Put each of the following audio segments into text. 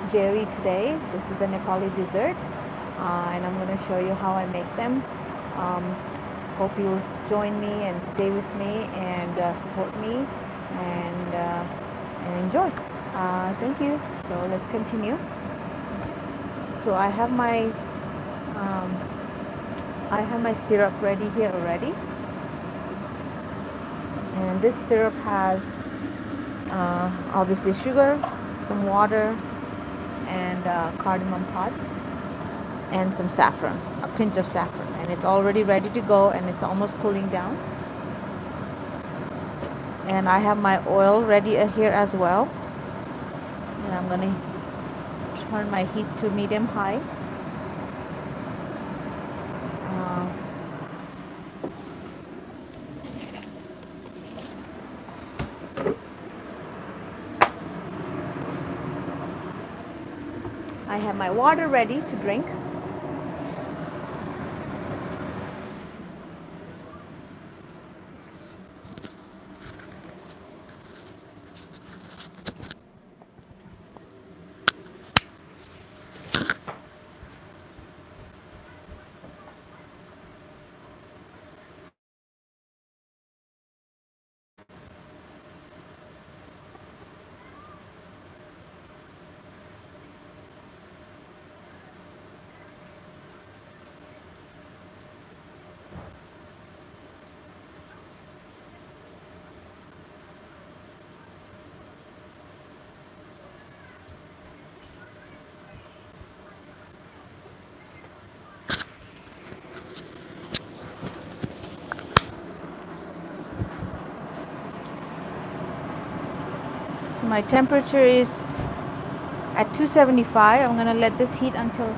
Jeri today. This is a Nepali dessert, and I'm going to show you how I make them. Um, Hope you'll join me and stay with me and support me and enjoy. Thank you. So let's continue. So um, I have my syrup ready here already, and this syrup has obviously sugar, some water, and cardamom pods, and some saffron, a pinch of saffron, and it's already ready to go, and it's almost cooling down. And I have my oil ready here as well, and I'm gonna turn my heat to medium high. uh, I have my water ready to drink. So my temperature is at 275. I'm gonna let this heat until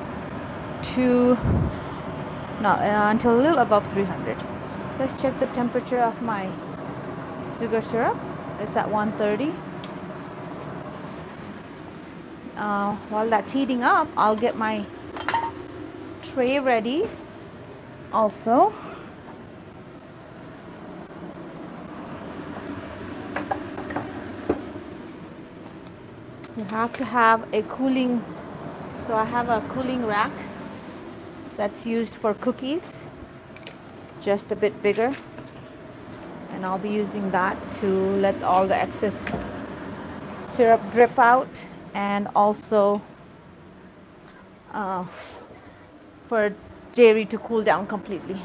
two no until a little above 300. Let's check the temperature of my sugar syrup. It's at 130. While that's heating up, I'll get my tray ready also. You have to have a cooling, so I have a cooling rack that's used for cookies, just a bit bigger, and I'll be using that to let all the excess syrup drip out, and also uh, for Jeri to cool down completely.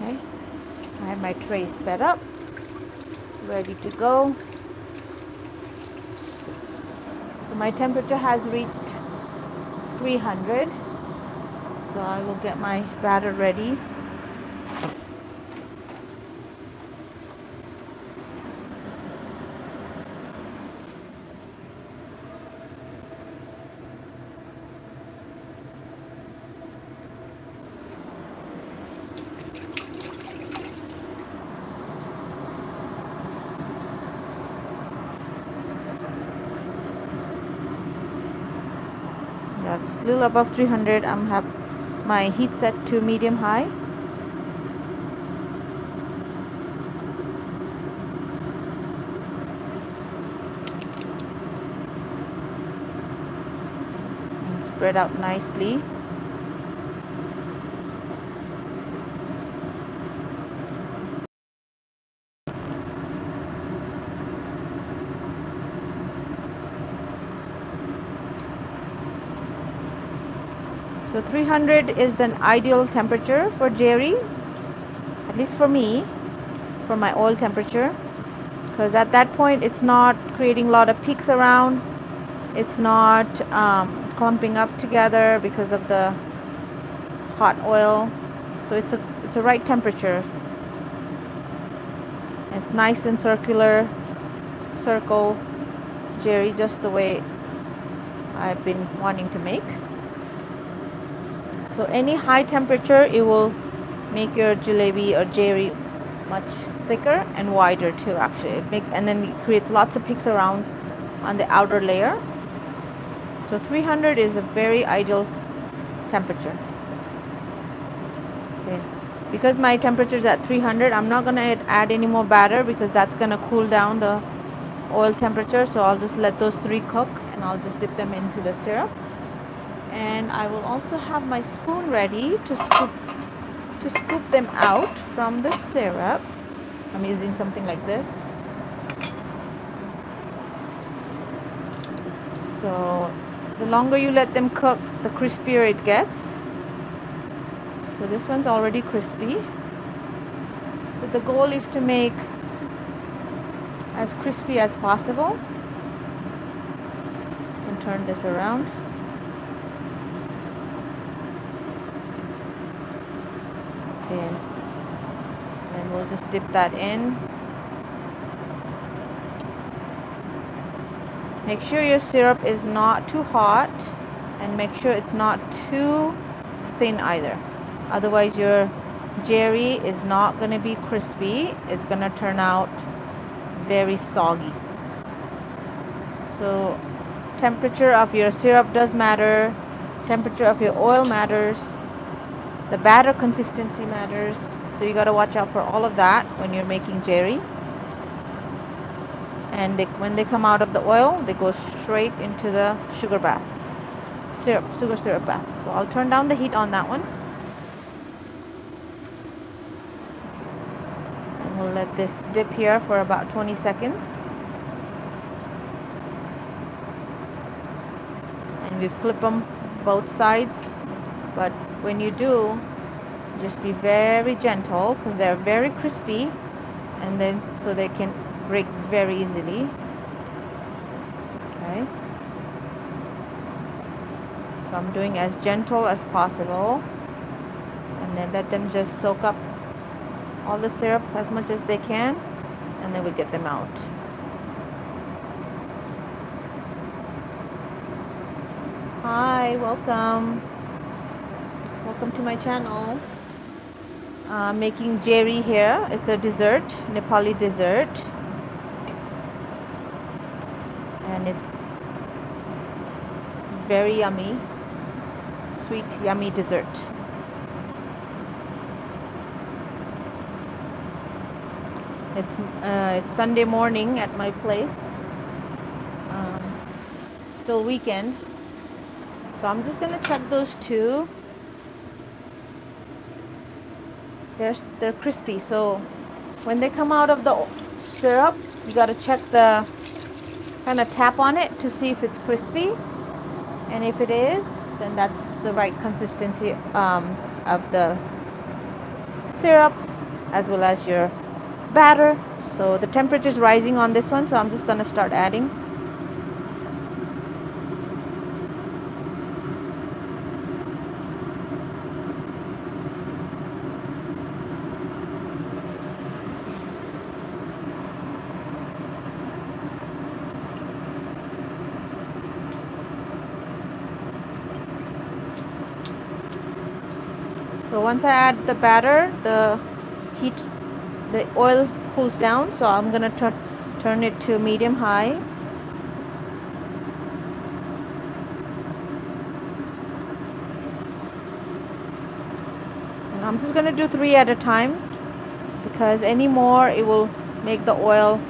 Okay, I have my tray set up, ready to go. So my temperature has reached 300. So I will get my batter ready. That's a little above 300. I'm have my heat set to medium high. And spread out nicely. So 300 is the ideal temperature for Jeri, at least for me, for my oil temperature, because at that point it's not creating a lot of peaks around. It's not clumping up together because of the hot oil. So it's a right temperature. It's nice and circle Jeri, just the way I've been wanting to make. So any high temperature, it will make your jalebi or Jeri much thicker and wider too. Actually, it makes, and then it creates lots of peaks around on the outer layer. So 300 is a very ideal temperature. Okay. Because my temperature is at 300, I'm not going to add any more batter because that's going to cool down the oil temperature. So I'll just let those three cook and I'll just dip them into the syrup. And I will also have my spoon ready to scoop them out from the syrup. I'm using something like this. So the longer you let them cook, the crispier it gets. So this one's already crispy. So the goal is to make as crispy as possible. And turn this around. Okay. And we'll just dip that in. Make sure your syrup is not too hot and make sure it's not too thin either. Otherwise your Jeri is not going to be crispy. It's going to turn out very soggy. So temperature of your syrup does matter. Temperature of your oil matters. The batter consistency matters. So you got to watch out for all of that when you're making Jeri. And when they come out of the oil, they go straight into the sugar bath. Sugar syrup bath. So I'll turn down the heat on that one. And we'll let this dip here for about 20 seconds. And we flip them both sides. But when you do, just be very gentle because they're very crispy. And then so they can break very easily. Okay. So I'm doing as gentle as possible. And then let them just soak up all the syrup as much as they can, and then we get them out. Hi, welcome to my channel. Making Jeri here. It's a dessert, Nepali dessert, and it's very yummy, sweet yummy dessert. It's Sunday morning at my place. Still weekend, so I'm just gonna check those two. They're crispy. So when they come out of the syrup, you gotta check the kind of tap on it to see if it's crispy, and if it is, then that's the right consistency of the syrup as well as your batter. So the temperature is rising on this one, so I'm just gonna start adding. So once I add the batter, the oil cools down, so I'm gonna turn it to medium high. And I'm just gonna do 3 at a time because any more it will make the oil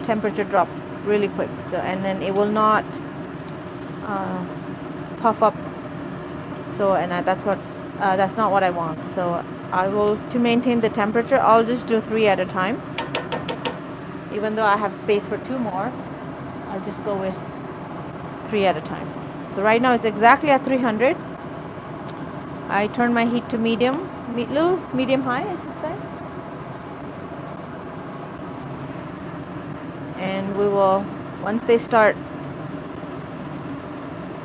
temperature drop really quick. So and then it will not puff up. So and that's not what I want. So I will, to maintain the temperature, I'll just do 3 at a time. Even though I have space for 2 more, I'll just go with 3 at a time. So right now it's exactly at 300. I turn my heat to medium high, I should say. And we will, once they start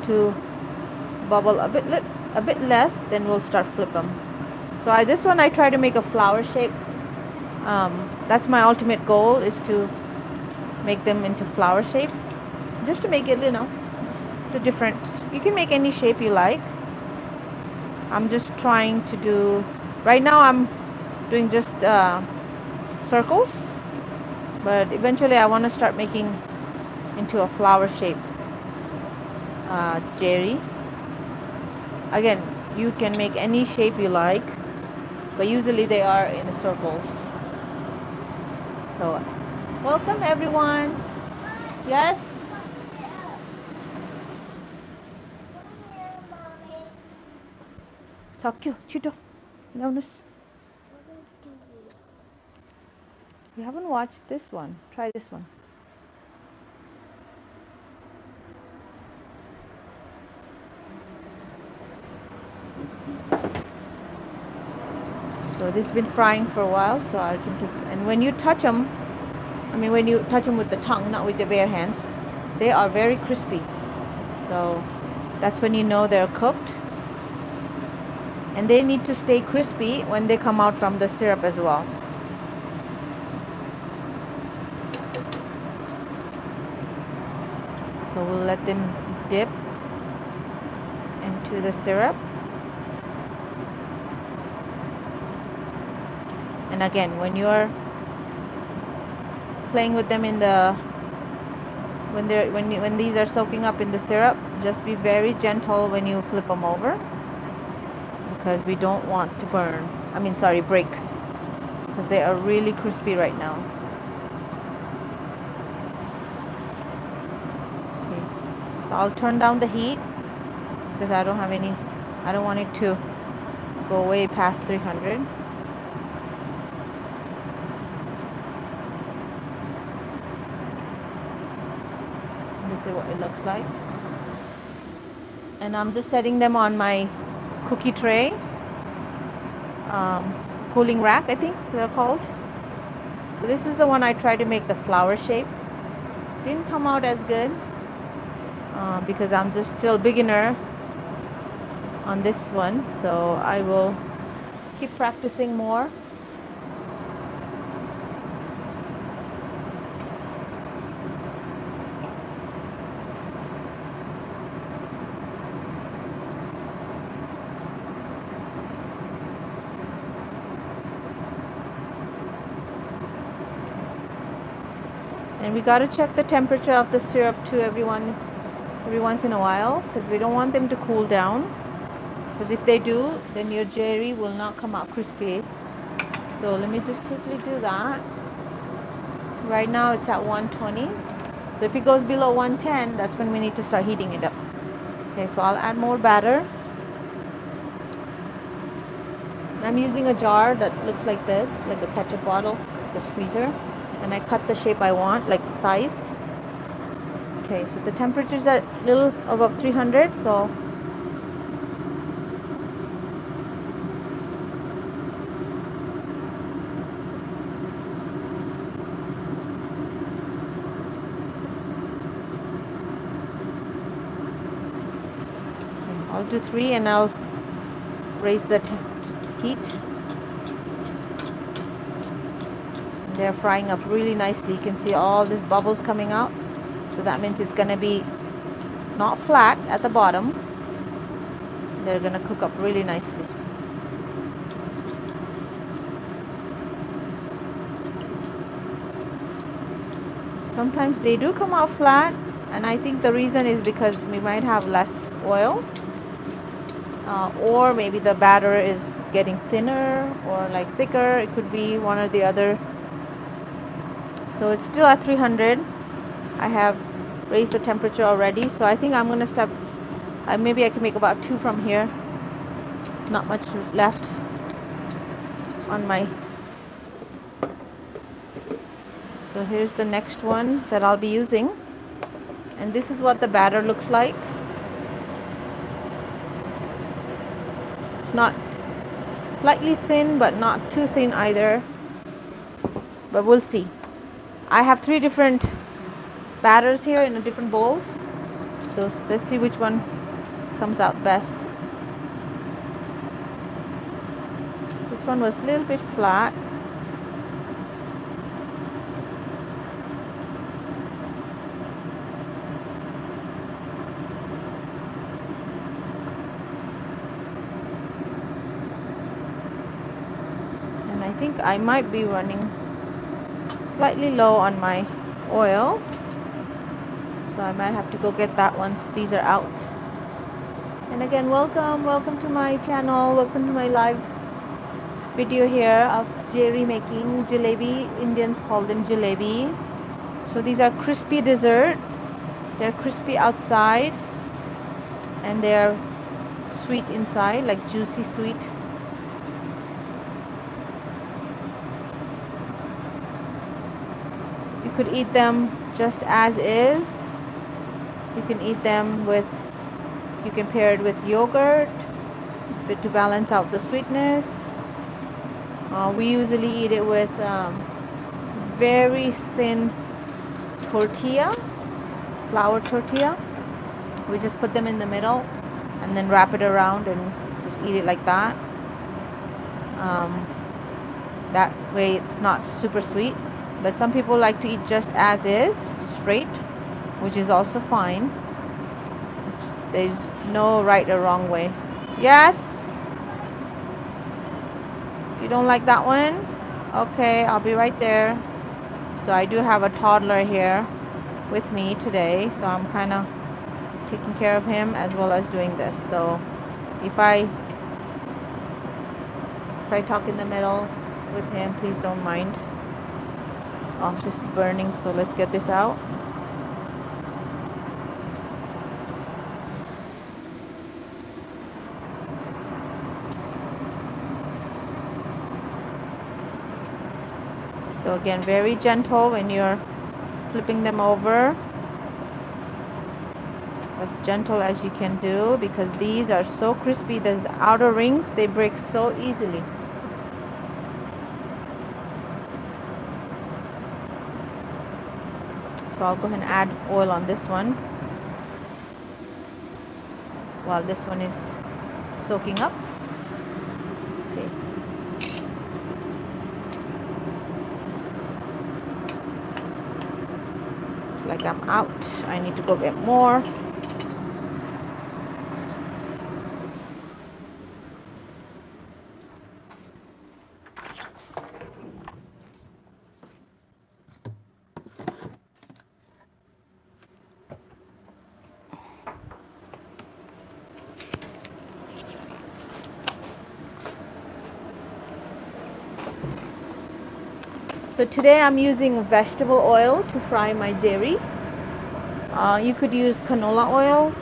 to bubble a bit less, then we'll start flip them. So this one I try to make a flower shape. That's my ultimate goal, is to make them into flower shape, just to make it, the different. You can make any shape you like. I'm just trying to do, right now I'm doing just circles, But eventually I want to start making into a flower shape Jeri. Again, you can make any shape you like, but usually they are in circles. So, welcome everyone. Yes? Sakyo, Chito. Notice. You haven't watched this one. Try this one. So this has been frying for a while, so I can take. And when you touch them, I mean when you touch them with the tongue, not with the bare hands, they are very crispy. So that's when you know they're cooked. And they need to stay crispy when they come out from the syrup as well. So we'll let them dip into the syrup. And again, when you're playing with them in the when these are soaking up in the syrup, just be very gentle when you flip them over, because we don't want to burn. I mean, sorry, break, because they are really crispy right now. Okay. So I'll turn down the heat because I don't want it to go way past 300. This is what it looks like. And I'm just setting them on my cookie tray, cooling rack, I think they're called. So this is the one I tried to make the flower shape. Didn't come out as good because I'm just still beginner on this one. So I will keep practicing more. And we got to check the temperature of the syrup too every once in a while, because we don't want them to cool down, because if they do, then your Jeri will not come out crispy. So let me just quickly do that. Right now it's at 120. So if it goes below 110, that's when we need to start heating it up. Okay, so I'll add more batter. I'm using a jar that looks like this, like a ketchup bottle, the squeezer, and I cut the shape I want, like size. Okay, so the temperature is at a little above 300, so I'll do 3 and I'll raise the heat. They're frying up really nicely. You can see all these bubbles coming out. So that means it's going to be not flat at the bottom. They're going to cook up really nicely. Sometimes they do come out flat, and I think the reason is because we might have less oil, or maybe the batter is getting thinner or like thicker. It could be one or the other. So it's still at 300. I have raised the temperature already, so I think I'm going to start. Maybe I can make about 2 from here. Not much left on my. So here's the next one that I'll be using, and this is what the batter looks like. It's not slightly thin, but not too thin either, but we'll see. I have 3 different batters here in different bowls, so let's see which one comes out best. This one was a little bit flat. And I think I might be running slightly low on my oil, so I might have to go get that once these are out. And again, welcome to my channel, welcome to my live video here of Jeri making jalebi. Indians call them jalebi. So these are crispy dessert. They're crispy outside and they're sweet inside, like juicy sweet. You could eat them just as is. You can eat them with, you can pair it with yogurt to balance out the sweetness. We usually eat it with very thin tortilla, flour tortilla. We just put them in the middle and then wrap it around and just eat it like that. That way it's not super sweet. But some people like to eat just as is, straight, which is also fine. There's no right or wrong way. Yes? You don't like that one? Okay, I'll be right there. So I do have a toddler here with me today, so I'm kind of taking care of him as well as doing this. So if I talk in the middle with him, please don't mind. Oh, this is burning, so let's get this out. So again, very gentle when you're flipping them over. As gentle as you can do, because these are so crispy. These outer rings, they break so easily. So I'll go ahead and add oil on this one while this one is soaking up. Let's see. It's like I'm out. I need to go get more. So today I'm using vegetable oil to fry my jeri. You could use canola oil.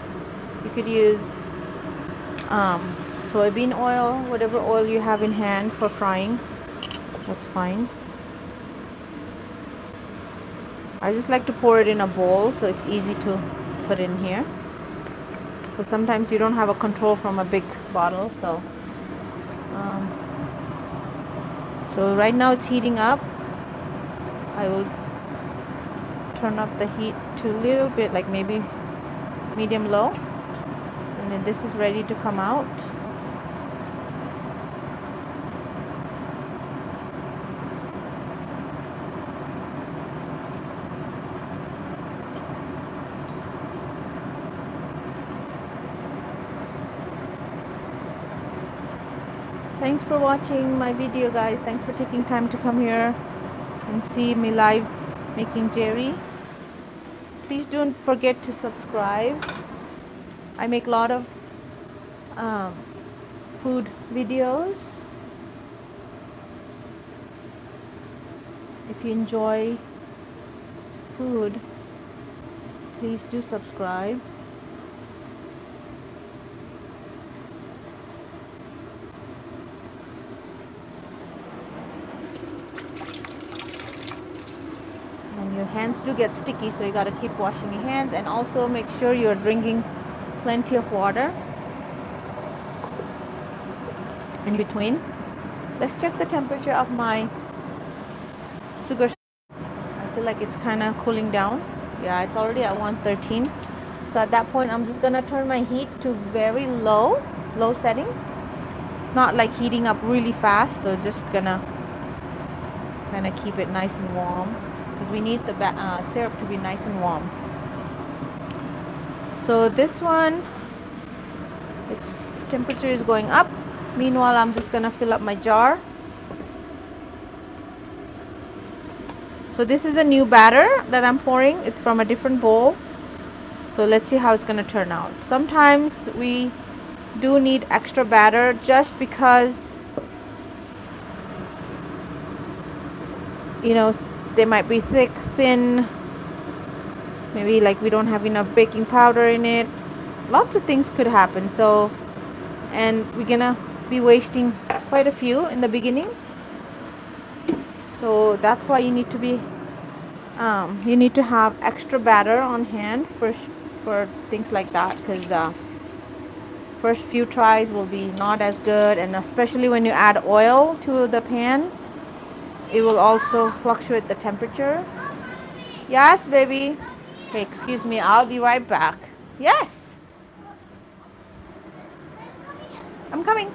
You could use soybean oil, whatever oil you have in hand for frying. That's fine. I just like to pour it in a bowl so it's easy to put in here. Because sometimes you don't have a control from a big bottle. So right now it's heating up. I will turn up the heat to a little bit, like maybe medium low, and then this is ready to come out. Thanks for watching my video, guys. Thanks for taking time to come here and see me live making jeri. Please don't forget to subscribe. I make a lot of food videos. If you enjoy food, please do subscribe. And your hands do get sticky, so you got to keep washing your hands, and also make sure you're drinking plenty of water in between. Let's check the temperature of my sugar. I feel like it's kind of cooling down. Yeah, it's already at 113. So at that point, I'm just gonna turn my heat to very low setting. It's not like heating up really fast, so just gonna kind of keep it nice and warm, because we need the syrup to be nice and warm. So this one, its temperature is going up. Meanwhile, I'm just gonna fill up my jar. So this is a new batter that I'm pouring. It's from a different bowl. So let's see how it's going to turn out. Sometimes we do need extra batter just because, you know, they might be thick, thin, maybe like we don't have enough baking powder in it. Lots of things could happen. So, and we're gonna be wasting quite a few in the beginning. So that's why you need to have extra batter on hand for things like that, because first few tries will be not as good, and especially when you add oil to the pan, it will also fluctuate the temperature. Yes, baby. Okay, excuse me, I'll be right back. Yes, I'm coming.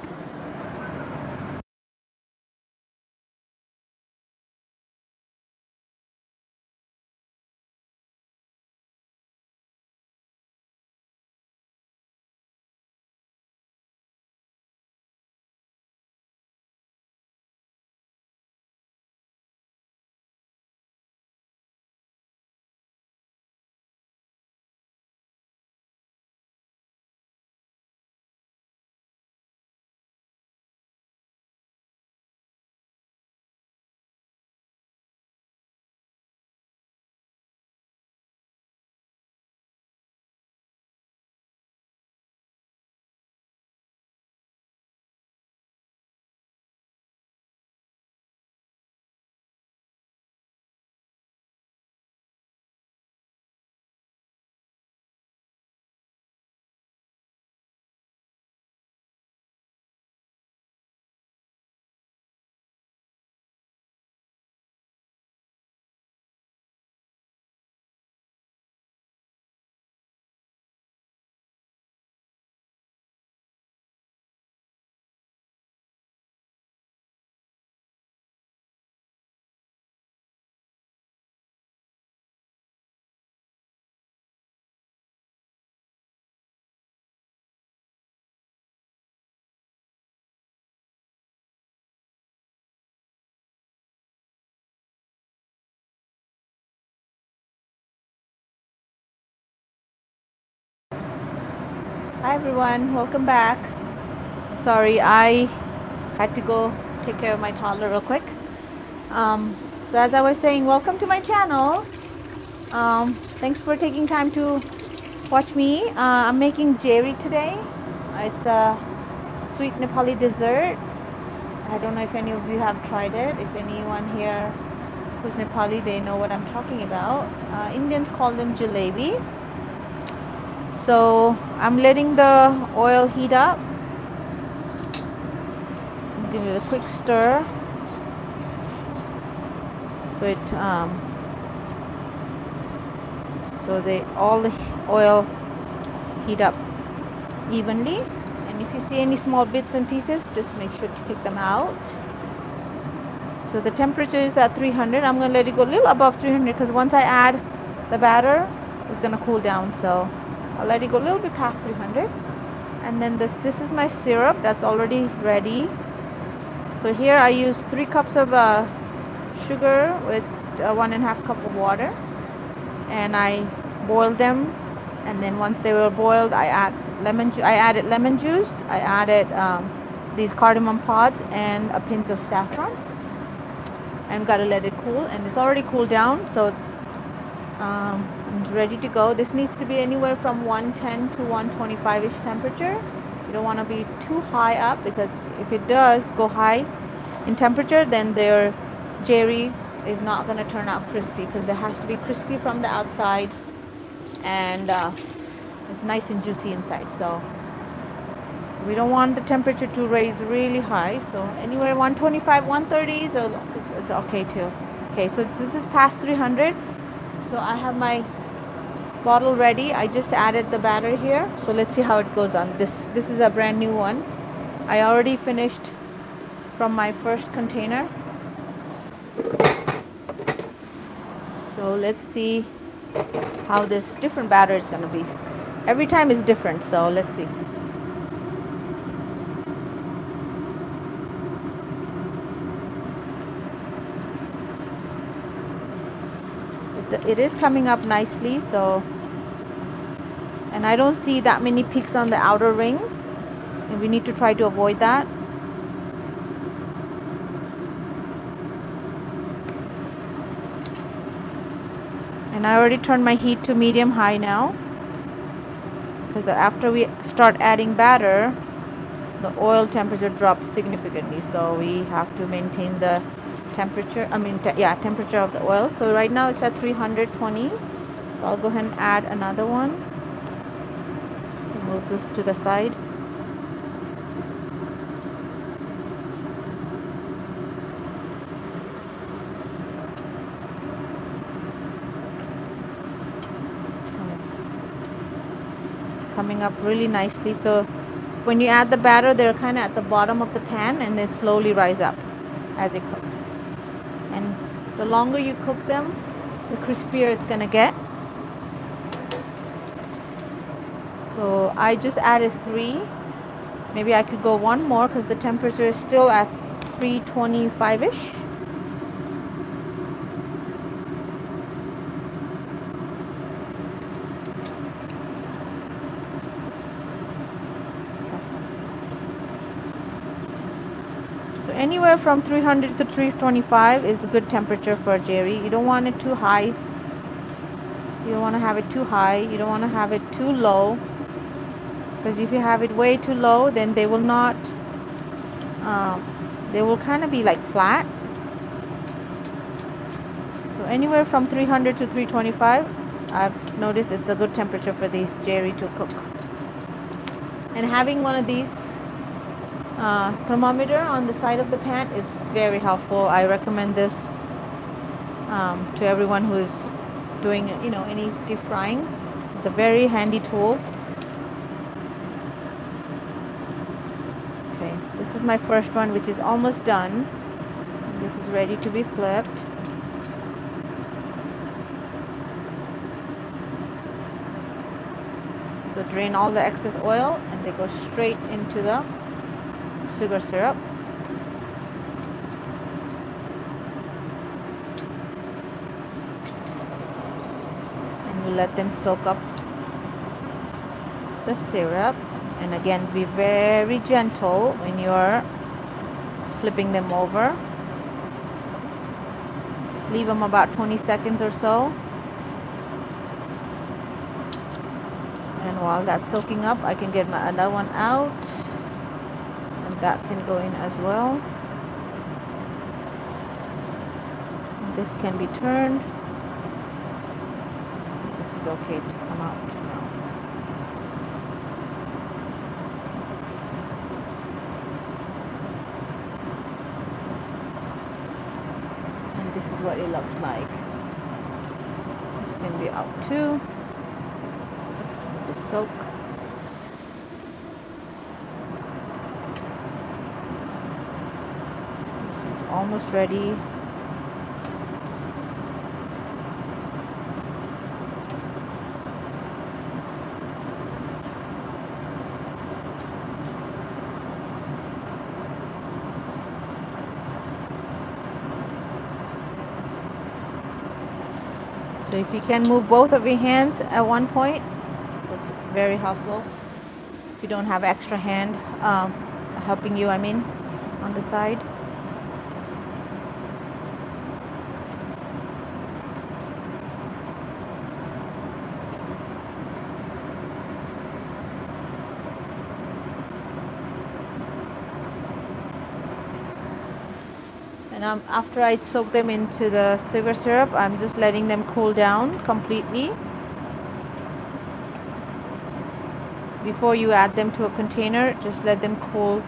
Hi everyone, welcome back. Sorry, I had to go take care of my toddler real quick. So as I was saying, welcome to my channel. Thanks for taking time to watch me. I'm making Jeri today. It's a sweet Nepali dessert. I don't know if any of you have tried it. If anyone here who's Nepali, they know what I'm talking about. Indians call them Jalebi. So I'm letting the oil heat up. Give it a quick stir so it so they all the oil heat up evenly. And if you see any small bits and pieces, just make sure to take them out. So the temperature is at 300. I'm going to let it go a little above 300 because once I add the batter, it's going to cool down. So I'll let it go a little bit past 300. And then this is my syrup that's already ready. So here I use 3 cups of sugar with 1.5 cup of water, and I boil them. And then once they were boiled, I added lemon juice. I added these cardamom pods and a pinch of saffron. I'm gotta let it cool, and it's already cooled down, so it's ready to go. This needs to be anywhere from 110 to 125-ish temperature. You don't want to be too high up, because if it does go high in temperature, then their Jeri is not going to turn out crispy, because there has to be crispy from the outside, and it's nice and juicy inside. So we don't want the temperature to raise really high. So anywhere 125, 130, so it's okay too. Okay, so this is past 300. So I have my bottle ready. I just added the batter here. So let's see how it goes on. This is a brand new one. I already finished from my first container. So let's see how this different batter is going to be. Every time is different, so let's see. it is coming up nicely. So, and I don't see that many peaks on the outer ring, and we need to try to avoid that. And I already turned my heat to medium high now, because after we start adding batter, the oil temperature drops significantly, so we have to maintain the temperature, temperature of the oil. So right now it's at 320. So I'll go ahead and add another one. Move this to the side. It's coming up really nicely. So when you add the batter, they're kind of at the bottom of the pan, and they slowly rise up as it cooks. And the longer you cook them, the crispier it's going to get. So I just added 3. Maybe I could go one more because the temperature is still at 325-ish. So anywhere from 300 to 325 is a good temperature for Jeri. You don't want it too high. You don't want to have it too high. You don't want to have it too low. Because if you have it way too low, then they will not, they will kind of be like flat. So anywhere from 300 to 325, I've noticed it's a good temperature for these Jeri to cook. And having one of these thermometer on the side of the pan is very helpful. I recommend this to everyone who's doing any deep frying. It's a very handy tool. Okay, this is my first one, which is almost done. This is ready to be flipped. So drain all the excess oil, and they go straight into the sugar syrup. And we let them soak up the syrup. And again, be very gentle when you're flipping them over. Just leave them about 20 seconds or so. And while that's soaking up, I can get another one out, and that can go in as well. And this can be turned. This is okay to come out now. And this is what it looks like. This can be out too. The soak. This one's almost ready. So if you can move both of your hands at one point, that's very helpful. If you don't have extra hand helping you, on the side. And after I soak them into the sugar syrup, I'm just letting them cool down completely. Before you add them to a container, just let them cool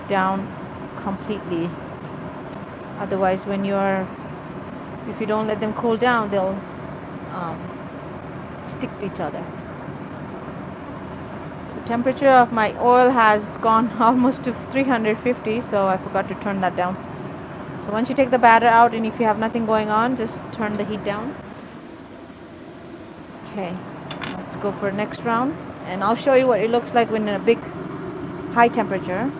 down completely. Otherwise, if you don't let them cool down, they'll stick to each other. So temperature of my oil has gone almost to 350, so I forgot to turn that down. So once you take the batter out, and if you have nothing going on, just turn the heat down. Okay, let's go for next round, and I'll show you what it looks like when in a big high temperature.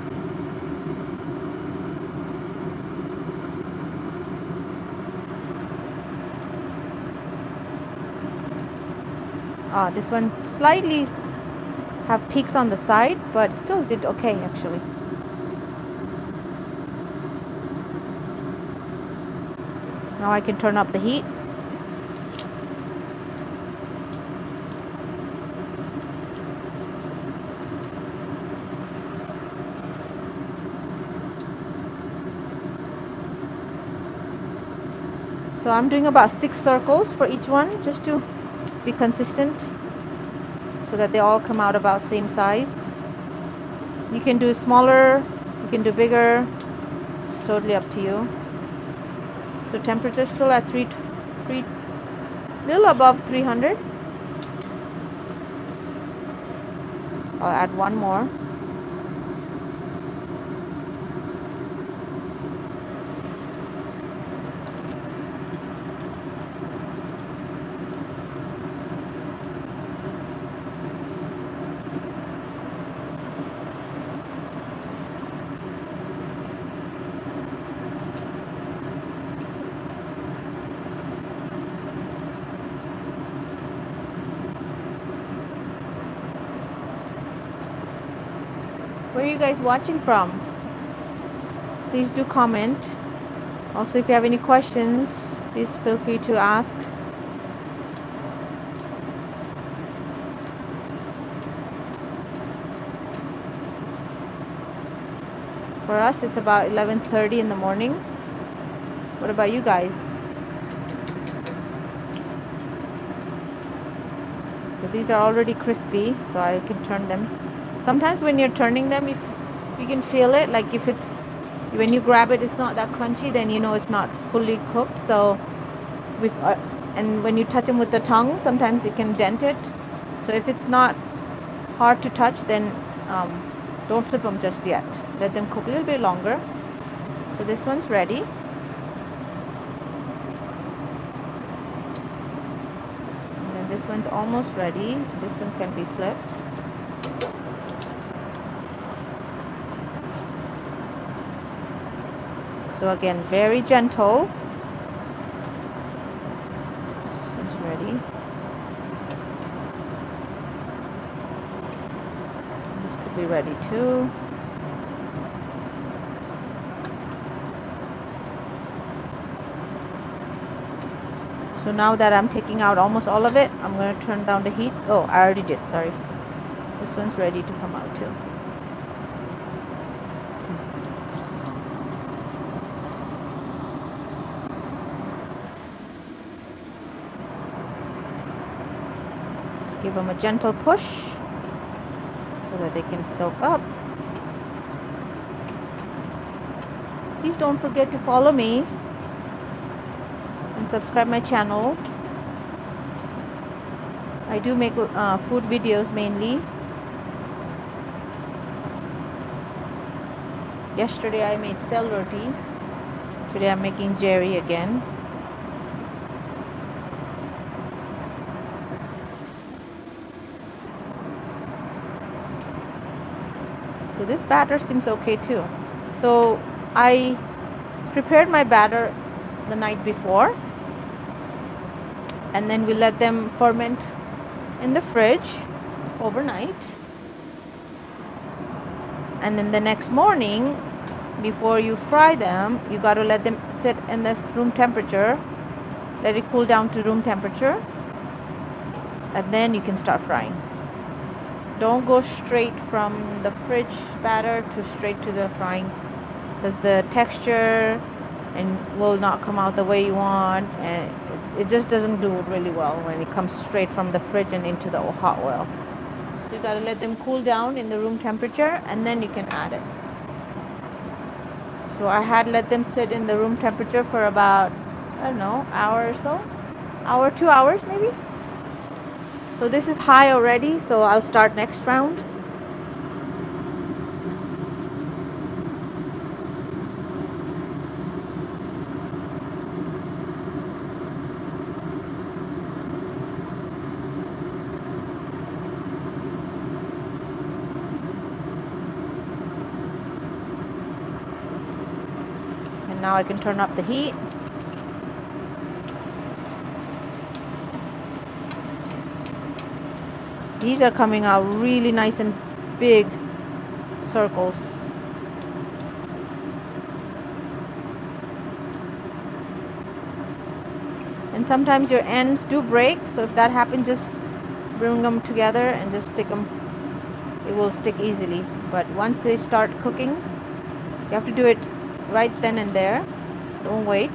This one slightly have peaks on the side, but still did okay actually. Now I can turn up the heat. So I'm doing about 6 circles for each one, just to be consistent, so that they all come out about same size. You can do smaller, you can do bigger, it's totally up to you. So temperature still at 3, little above 300. I'll add one more. Where are you guys watching from? Please do comment. Also, if you have any questions, please feel free to ask. For us, it's about 11:30 in the morning. What about you guys? So these are already crispy, so I can turn them. Sometimes when you're turning them, if you can feel it, like if it's, when you grab it, it's not that crunchy, then you know it's not fully cooked. So with and when you touch them with the tongue, sometimes it can dent it. So if it's not hard to touch, then don't flip them just yet. Let them cook a little bit longer. So this one's ready. And then this one's almost ready. This one can be flipped. So again, very gentle. This one's ready. This could be ready too. So now that I'm taking out almost all of it, I'm going to turn down the heat. Oh, I already did, sorry. This one's ready to come out too. Just give them a gentle push so that they can soak up. Please don't forget to follow me and subscribe my channel. I do make food videos mainly. Yesterday I made cell roti. Today I'm making Jeri again. So this batter seems okay too. So I prepared my batter the night before, and then we let them ferment in the fridge overnight. And then the next morning, before you fry them, you got to let them sit in the room temperature. Let it cool down to room temperature, and then you can start frying. Don't go straight from the fridge batter to straight to the frying, because the texture and will not come out the way you want, and it just doesn't do really well when it comes straight from the fridge and into the hot oil. So you got to let them cool down in the room temperature, and then you can add it. So I had let them sit in the room temperature for about, I don't know, hour or so, hour, 2 hours maybe. So this is high already, so I'll start next round. And now I can turn up the heat. These are coming out really nice and big circles. And sometimes your ends do break, so if that happens, just bring them together and just stick them. It will stick easily. But once they start cooking, you have to do it right then and there. Don't wait.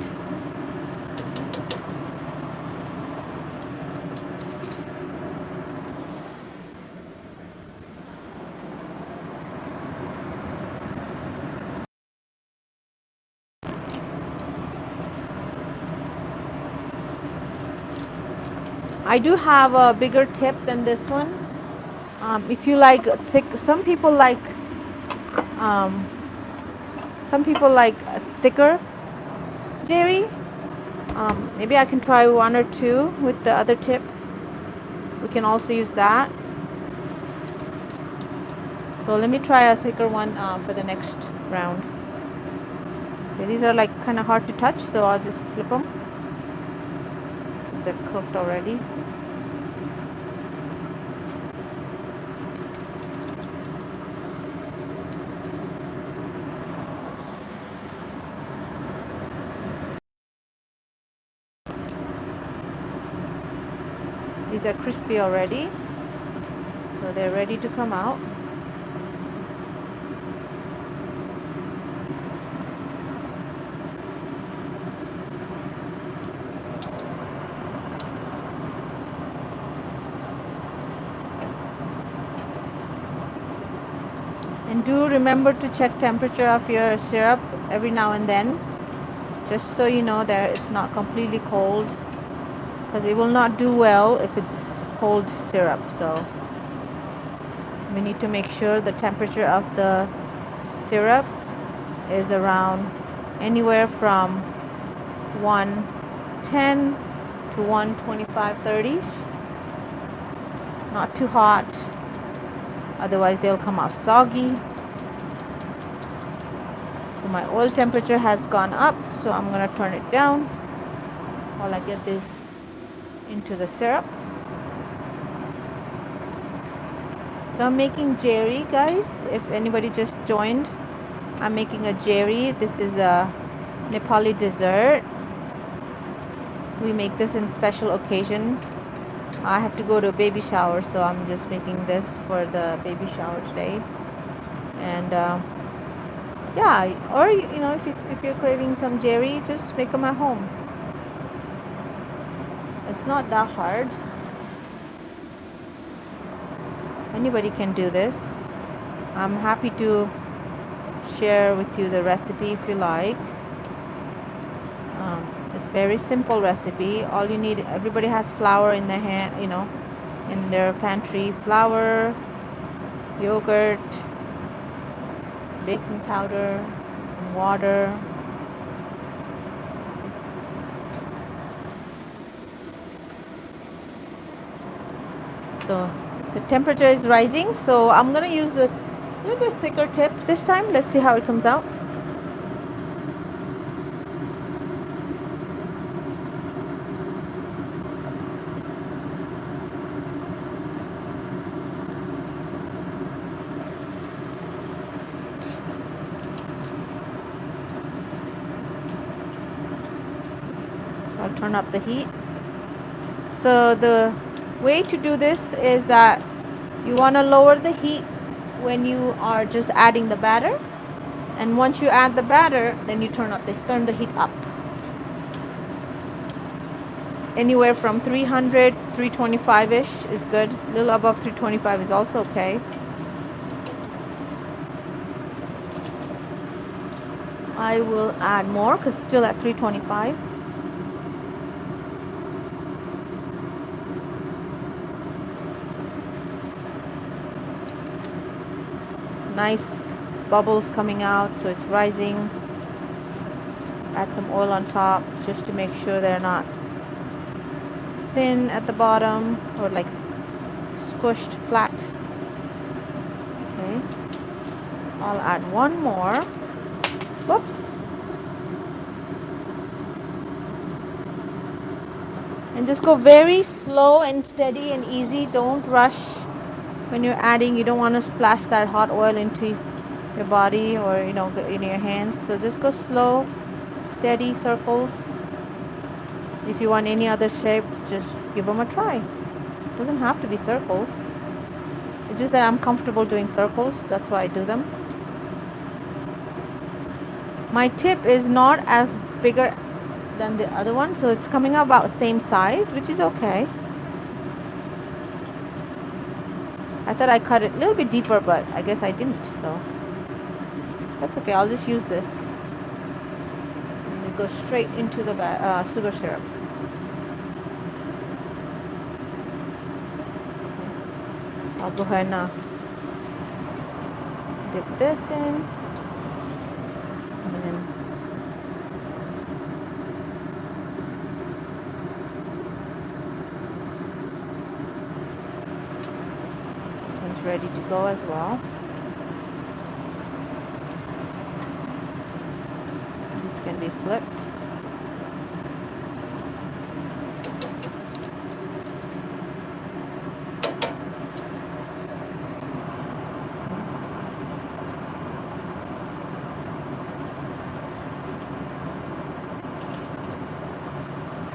I do have a bigger tip than this one. If you like thick, um, some people like thicker Jeri. Maybe I can try one or two with the other tip. We can also use that. So let me try a thicker one for the next round. Okay, these are like kind of hard to touch, so I'll just flip them because they're cooked already. These are crispy already, so they're ready to come out. And do remember to check temperature of your syrup every now and then, just so you know that it's not completely cold, because it will not do well if it's cold syrup. So we need to make sure the temperature of the syrup is around anywhere from 110 to 125-30, not too hot, otherwise they'll come out soggy. So my oil temperature has gone up, so I'm going to turn it down while I get this into the syrup. So I'm making Jeri, guys. If anybody just joined, I'm making a Jeri. This is a Nepali dessert. We make this in special occasion. I have to go to a baby shower, so I'm just making this for the baby shower today. And yeah, or if you're craving some Jeri, just make them at home. It's not that hard. Anybody can do this. I'm happy to share with you the recipe if you like. It's very simple recipe. All you need, everybody has flour in their hand, in their pantry. Flour, yogurt, baking powder, and water. So the temperature is rising, so I'm gonna use a little bit thicker tip this time. Let's see how it comes out. So I'll turn up the heat. So the way to do this is that you want to lower the heat when you are just adding the batter, and once you add the batter, then you turn the heat up. Anywhere from 300, 325-ish is good. A little above 325 is also okay. I will add more because it's still at 325. Nice bubbles coming out, so it's rising. Add some oil on top just to make sure they're not thin at the bottom or like squished flat. Okay, I'll add one more. Whoops. And just go very slow and steady and easy. Don't rush when you're adding. You don't want to splash that hot oil into your body or in your hands. So just go slow, steady circles. If you want any other shape, just give them a try. It doesn't have to be circles. It's just that I'm comfortable doing circles. That's why I do them. My tip is not as bigger than the other one, so it's coming out about the same size, which is okay. I thought I cut it a little bit deeper, but I guess I didn't, so that's okay. I'll just use this. And it goes straight into the sugar syrup. I'll go ahead and dip this in. And then this one's ready to go as well. This can be flipped.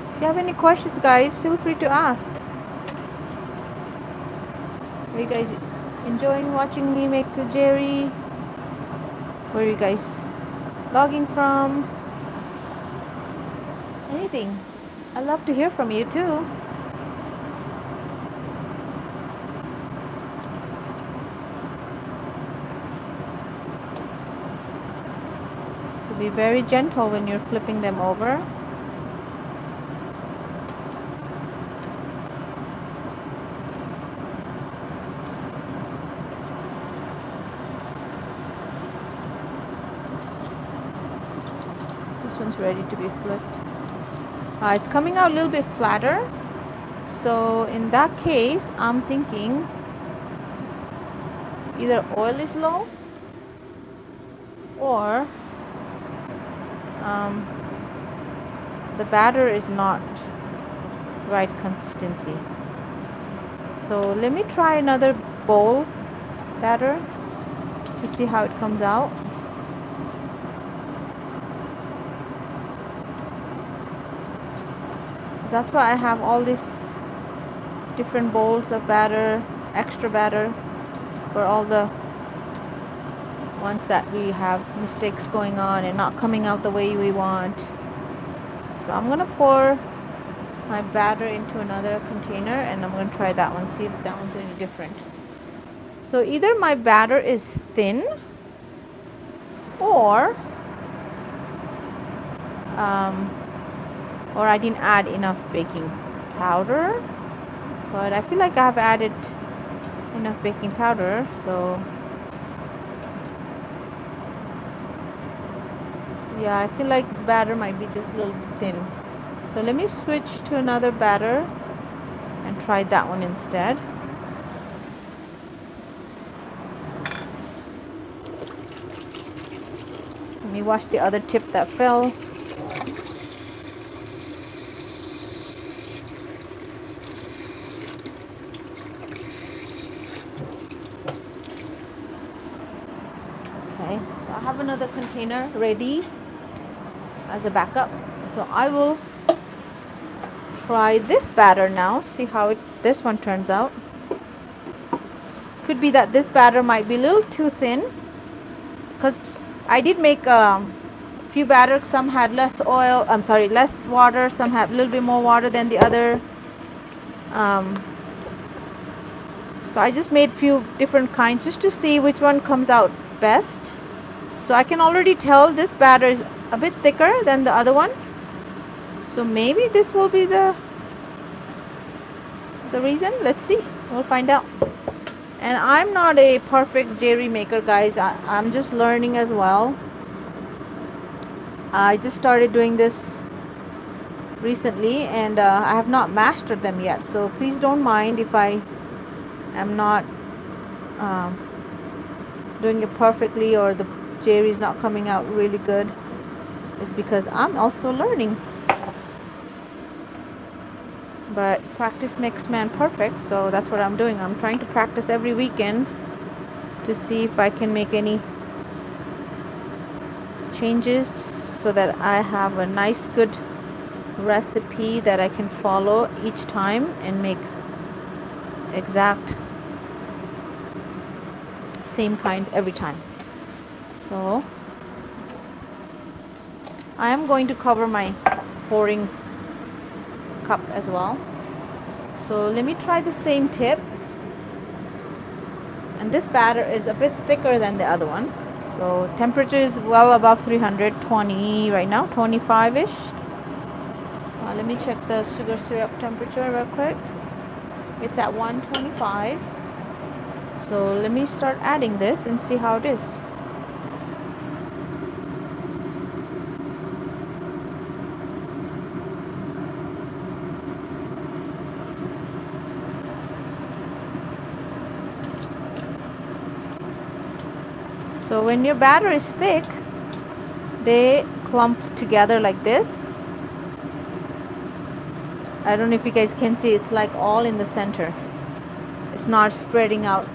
If you have any questions, guys, feel free to ask. Are you guys enjoying watching me make the Jeri? Where are you guys logging from? Anything. I love to hear from you too. So be very gentle when you're flipping them over. This one's ready to be flipped. It's coming out a little bit flatter. So in that case, I'm thinking either oil is low or the batter is not right consistency. So let me try another bowl batter to see how it comes out. That's why I have all these different bowls of batter, extra batter for all the ones that we have mistakes going on and not coming out the way we want. So I'm going to pour my batter into another container and I'm going to try that one, see if that one's any different. So either my batter is thin or I didn't add enough baking powder, but I feel like I've added enough baking powder, so yeah, I feel like the batter might be just a little thin. So let me switch to another batter and try that one instead. Let me wash the other tip that fell. Okay, so I have another container ready as a backup. So I will try this batter now, see how this one turns out. Could be that this batter might be a little too thin because I did make few batter. Some had less oil, less water, some had a little bit more water than the other. So I just made few different kinds just to see which one comes out best. So I can already tell this batter is a bit thicker than the other one. So maybe this will be the reason. Let's see. We'll find out. And I'm not a perfect Jeri maker, guys. I'm just learning as well. I just started doing this recently and I have not mastered them yet. So please don't mind if I am not doing it perfectly or the Jeri is not coming out really good. It's because I'm also learning. But practice makes man perfect, so that's what I'm doing. I'm trying to practice every weekend to see if I can make any changes so that I have a nice good recipe that I can follow each time and makes exact same kind every time. So I am going to cover my pouring cup as well. So let me try the same tip. And this batter is a bit thicker than the other one. So temperature is well above 320 right now, 25-ish. Let me check the sugar syrup temperature real quick. It's at 125. So let me start adding this and see how it is. So when your batter is thick, they clump together like this. I don't know if you guys can see, it's like all in the center. It's not spreading out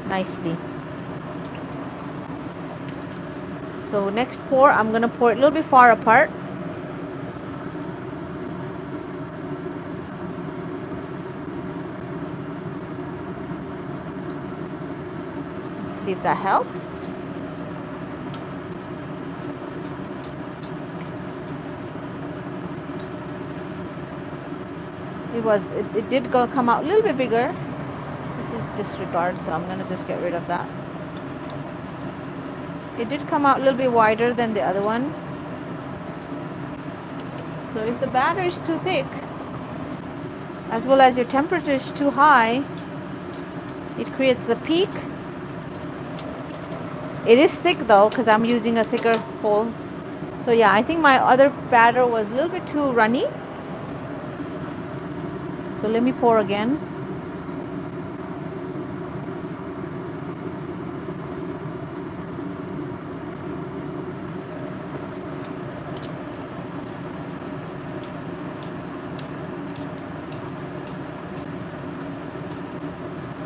nicely. So next pour, I'm going to pour it a little bit far apart. See if that helps. It did come out a little bit bigger. This is disregard, so I'm going to just get rid of that. It did come out a little bit wider than the other one. So if the batter is too thick, as well as your temperature is too high, it creates the peak. It is thick though, because I'm using a thicker hole. So yeah, I think my other batter was a little bit too runny. So let me pour again.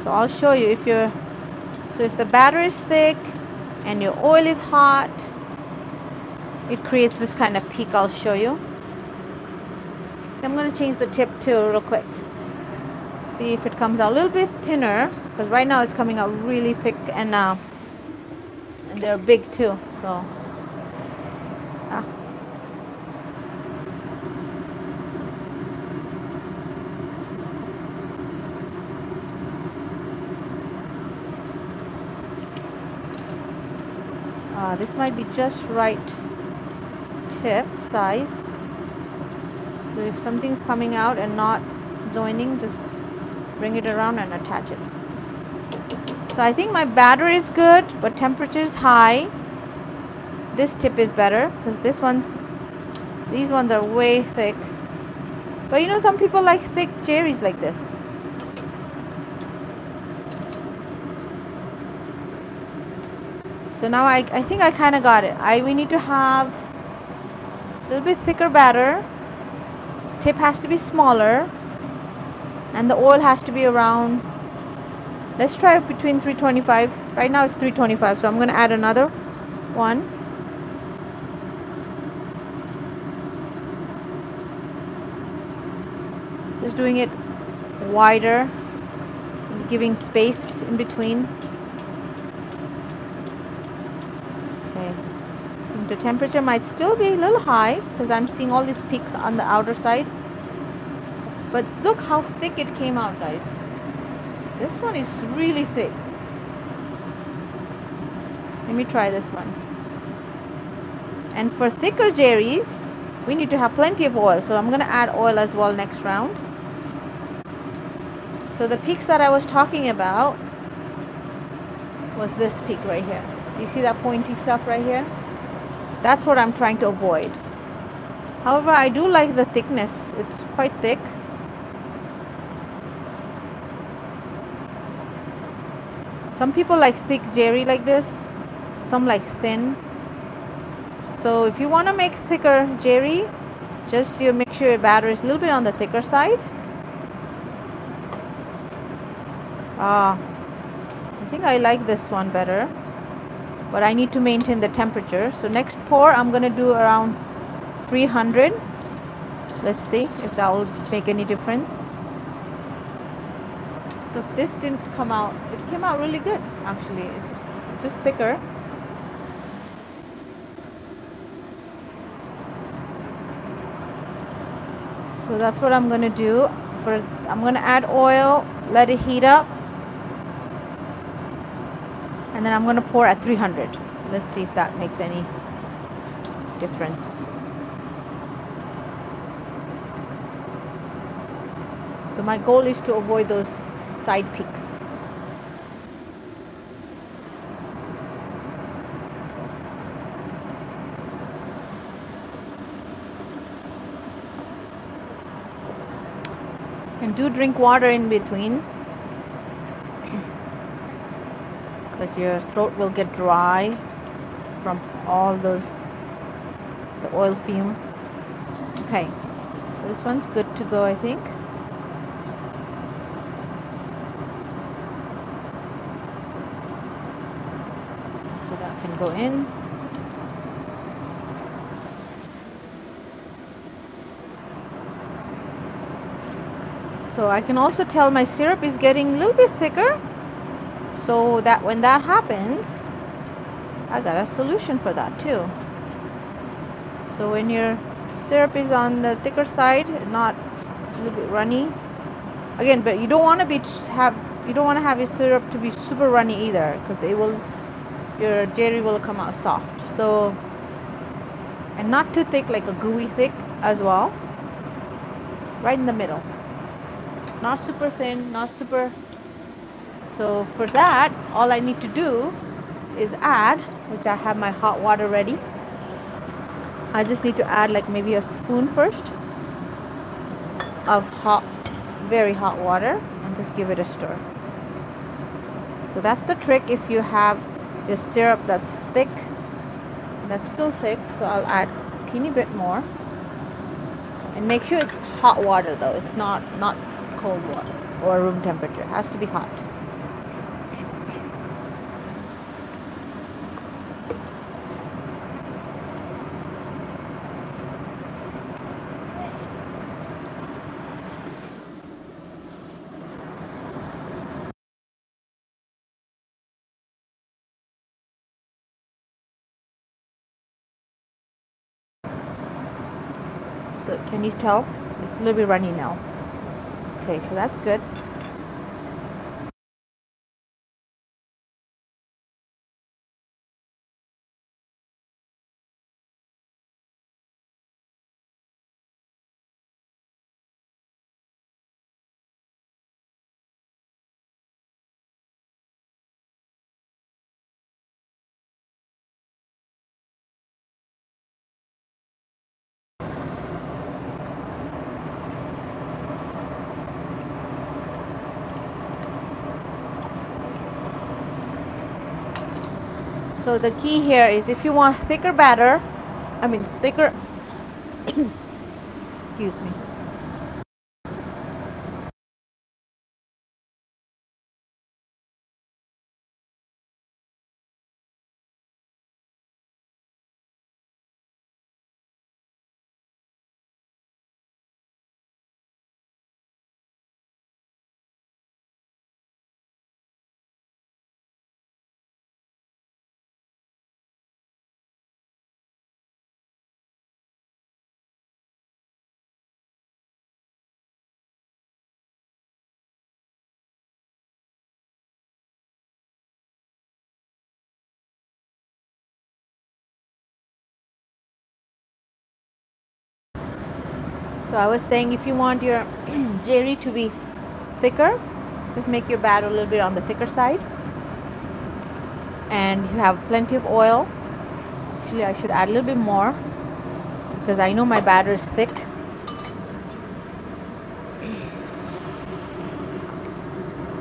So I'll show you if the batter is thick and your oil is hot, it creates this kind of peak. I'll show you. I'm going to change the tip too real quick. See if it comes out a little bit thinner, because right now it's coming out really thick and they're big too. So this might be just right tip size. So if something's coming out and not joining, just bring it around and attach it. So I think my batter is good, but temperature is high. This tip is better because these ones are way thick. But you know, some people like thick Jeris like this. So now I think I kind of got it. We need to have a little bit thicker batter. Tip has to be smaller. And the oil has to be around, let's try it between 325. Right now it's 325, so I'm going to add another one. Just doing it wider, giving space in between. Okay. The temperature might still be a little high because I'm seeing all these peaks on the outer side. But look how thick it came out, guys. This one is really thick. Let me try this one. And for thicker Jeris, we need to have plenty of oil. So I'm going to add oil as well next round. So the peaks that I was talking about was this peak right here. You see that pointy stuff right here? That's what I'm trying to avoid. However, I do like the thickness. It's quite thick. Some people like thick Jeri like this. Some like thin. So if you want to make thicker Jeri, just you make sure your batter is a little bit on the thicker side. I think I like this one better, but I need to maintain the temperature. So next pour, I'm going to do around 300. Let's see if that will make any difference. Look, this didn't come out. It came out really good, actually. It's just thicker. So that's what I'm going to do. First, I'm going to add oil, let it heat up, and then I'm going to pour at 300. Let's see if that makes any difference. So my goal is to avoid those side peaks. And do drink water in between, because your throat will get dry from all those, the oil fume. Okay, so this one's good to go, I think. So that can go in. So I can also tell my syrup is getting a little bit thicker, so that when that happens, I got a solution for that too. So when your syrup is on the thicker side, not a little bit runny, again, but you don't want to have your syrup to be super runny either, because your Jeri will come out soft. So, and not too thick, like a gooey thick as well. Right in the middle. Not super thin, not super. So for that, all I need to do is add, which I have my hot water ready. I just need to add like maybe a spoon first of hot, very hot water, and just give it a stir. So that's the trick. If you have your syrup that's thick, that's still thick, so I'll add a teeny bit more. And make sure it's hot water though. It's not cold water or room temperature. It has to be hot. So can you tell? It's a little bit runny now. Okay, so that's good. So the key here is if you want thicker batter, thicker, excuse me. So I was saying if you want your Jeri to be thicker, just make your batter a little bit on the thicker side. And you have plenty of oil. Actually, I should add a little bit more because I know my batter is thick.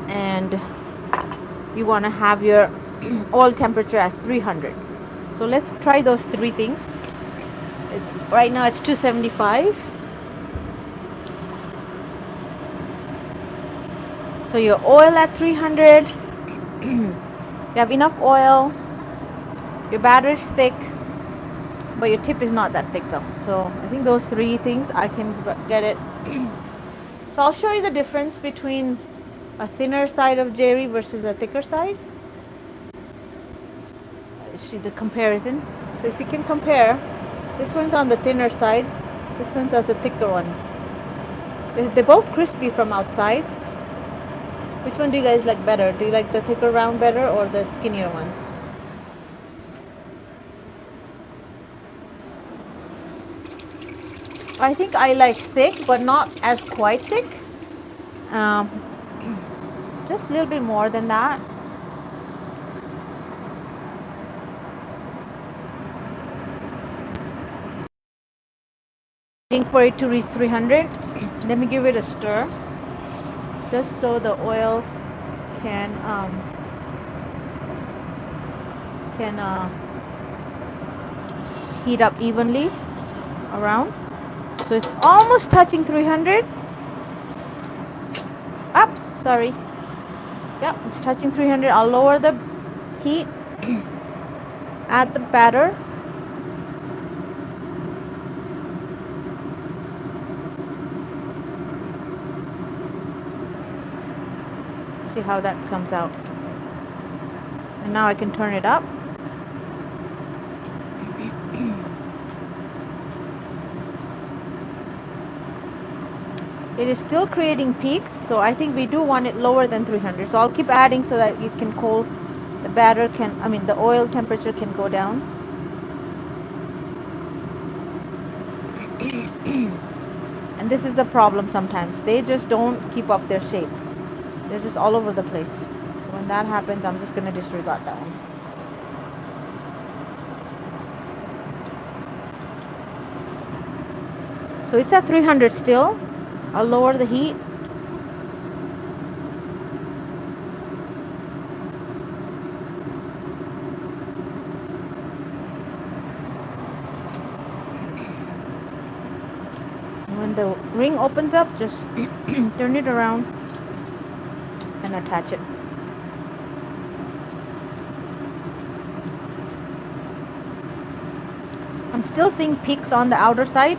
And you want to have your oil temperature as 300. So let's try those three things. Right now it's 275. So your oil at 300, you have enough oil, your batter is thick, but your tip is not that thick though. So I think those three things I can get it. So I'll show you the difference between a thinner side of Jeri versus a thicker side. See the comparison. So if you can compare, this one's on the thinner side, this one's on the thicker one. They're both crispy from outside. Which one do you guys like better? Do you like the thicker round better or the skinnier ones? I think I like thick, but not as quite thick. Um, just a little bit more than that. Waiting for it to reach 300. Let me give it a stir, just so the oil can heat up evenly around. So it's almost touching 300. Oops, sorry. Yep, it's touching 300. I'll lower the heat, add the batter. See how that comes out. And now I can turn it up. It is still creating peaks, so I think we do want it lower than 300. So I'll keep adding so that it can cool. The batter can, I mean, the oil temperature can go down. And this is the problem sometimes. They just don't keep up their shape. They're just all over the place. So when that happens, I'm just going to disregard that one. So it's at 300 still. I'll lower the heat. When the ring opens up, just turn it around and attach it. I'm still seeing peaks on the outer side.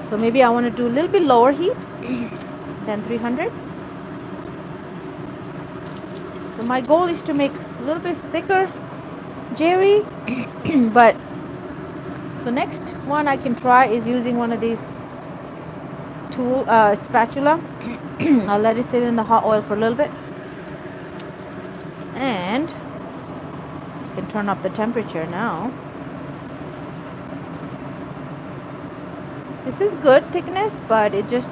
So maybe I want to do a little bit lower heat than 300. So my goal is to make a little bit thicker Jeri. But so next one I can try is using one of these spatula. I'll let it sit in the hot oil for a little bit, and I can turn up the temperature now. This is good thickness, but it just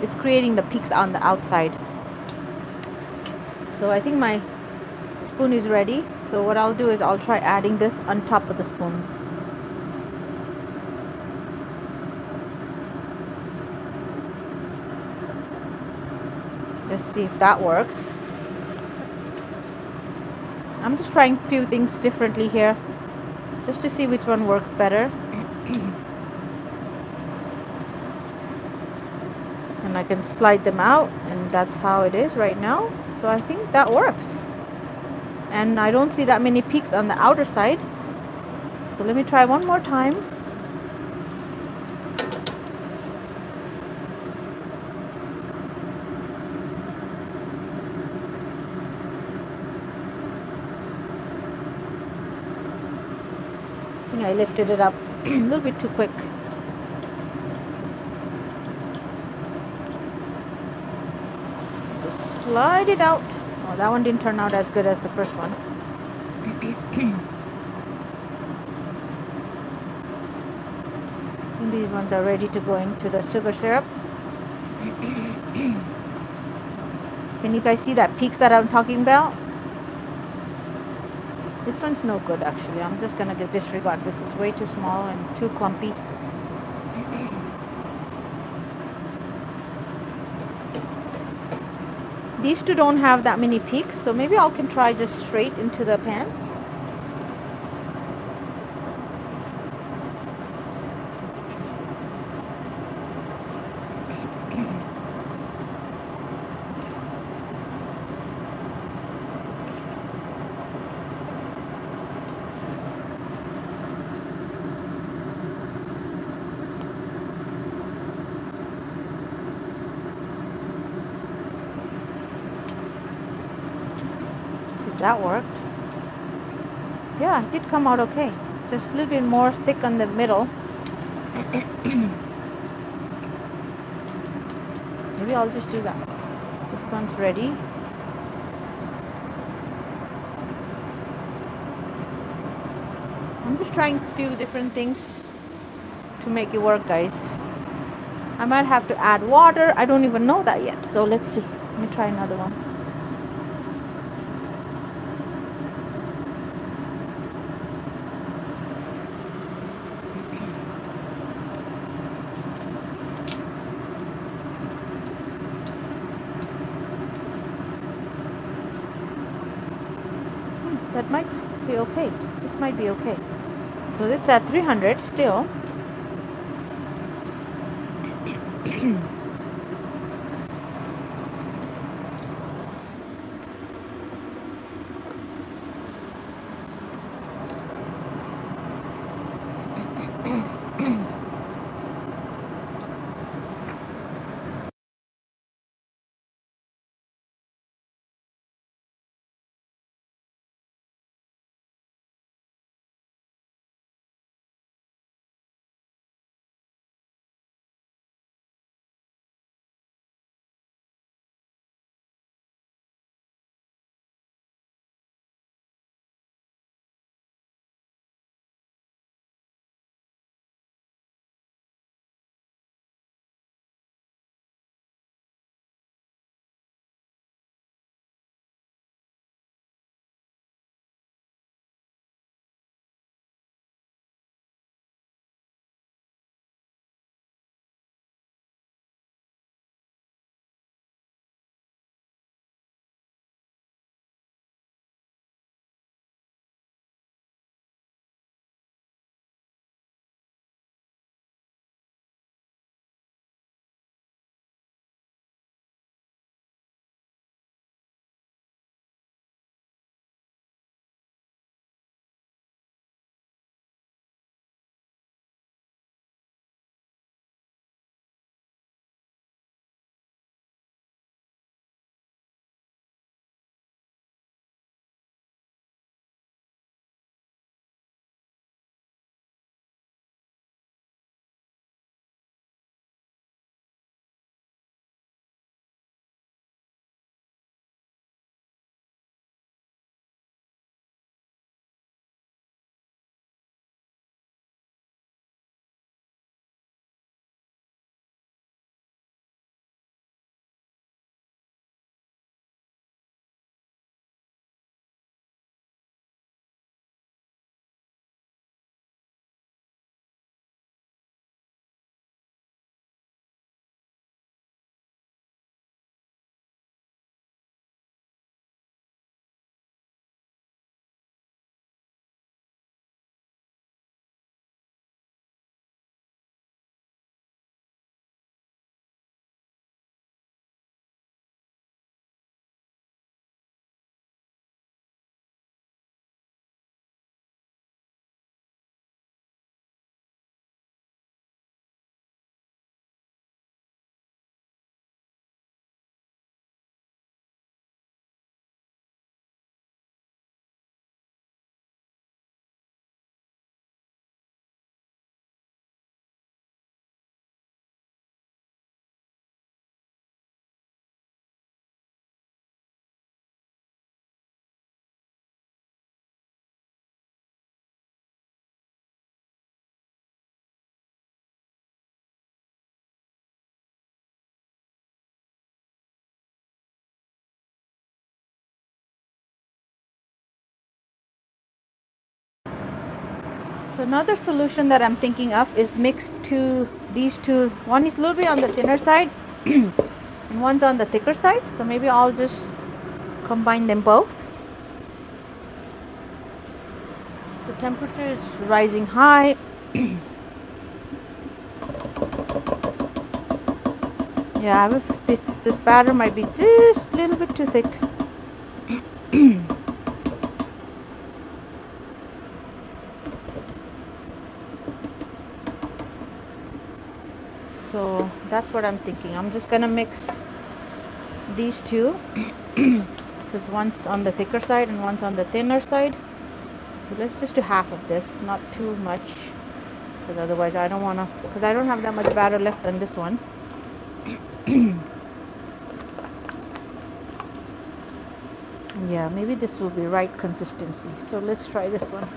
it's creating the peaks on the outside. So I think my spoon is ready. So what I'll do is I'll try adding this on top of the spoon. Let's see if that works. I'm just trying a few things differently here, just to see which one works better. And I can slide them out, and that's how it is right now. So I think that works. And I don't see that many peaks on the outer side. So let me try one more time. I think I lifted it up a little bit too quick. Just slide it out. Oh, that one didn't turn out as good as the first one. And these ones are ready to go into the sugar syrup. Can you guys see that peaks that I'm talking about? This one's no good actually. I'm just gonna disregard. This is way too small and too clumpy. These two don't have that many peaks, so maybe I can try just straight into the pan. see if that worked. Yeah, it did come out okay. Just a little bit more thick on the middle. Maybe I'll just do that. This one's ready. I'm just trying to do different things to make it work, guys. I might have to add water. I don't even know that yet. So let's see. Let me try another one. That might be okay. This might be okay. So it's at 300 still. So another solution that I'm thinking of is mix these two. One is a little bit on the thinner side and one's on the thicker side. So maybe I'll just combine them both. The temperature is rising high. Yeah, this batter might be just a little bit too thick. So that's what I'm thinking. I'm just gonna mix these two because one's on the thicker side and one's on the thinner side. So let's just do half of this, not too much, because otherwise I don't want to, because I don't have that much batter left on this one. Yeah, maybe this will be right consistency. So let's try this one.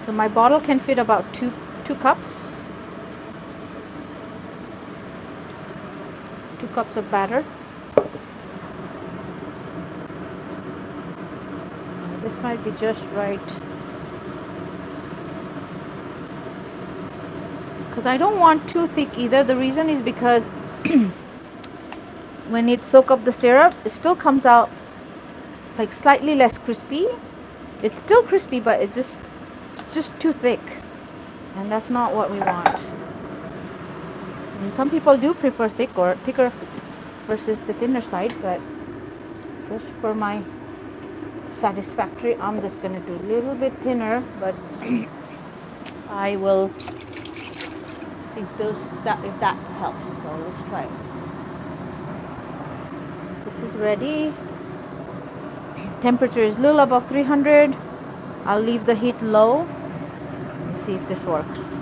So my bottle can fit about two cups. 2 cups of batter. This might be just right. Because I don't want too thick either. The reason is because when it soaks up the syrup, it still comes out like slightly less crispy. It's still crispy, but it's just too thick. And that's not what we want. And some people do prefer thicker versus the thinner side, but just for my satisfactory, I'm just gonna do a little bit thinner, but I will see if that helps. So let's try it. This is ready. Temperature is a little above 300. I'll leave the heat low and see if this works.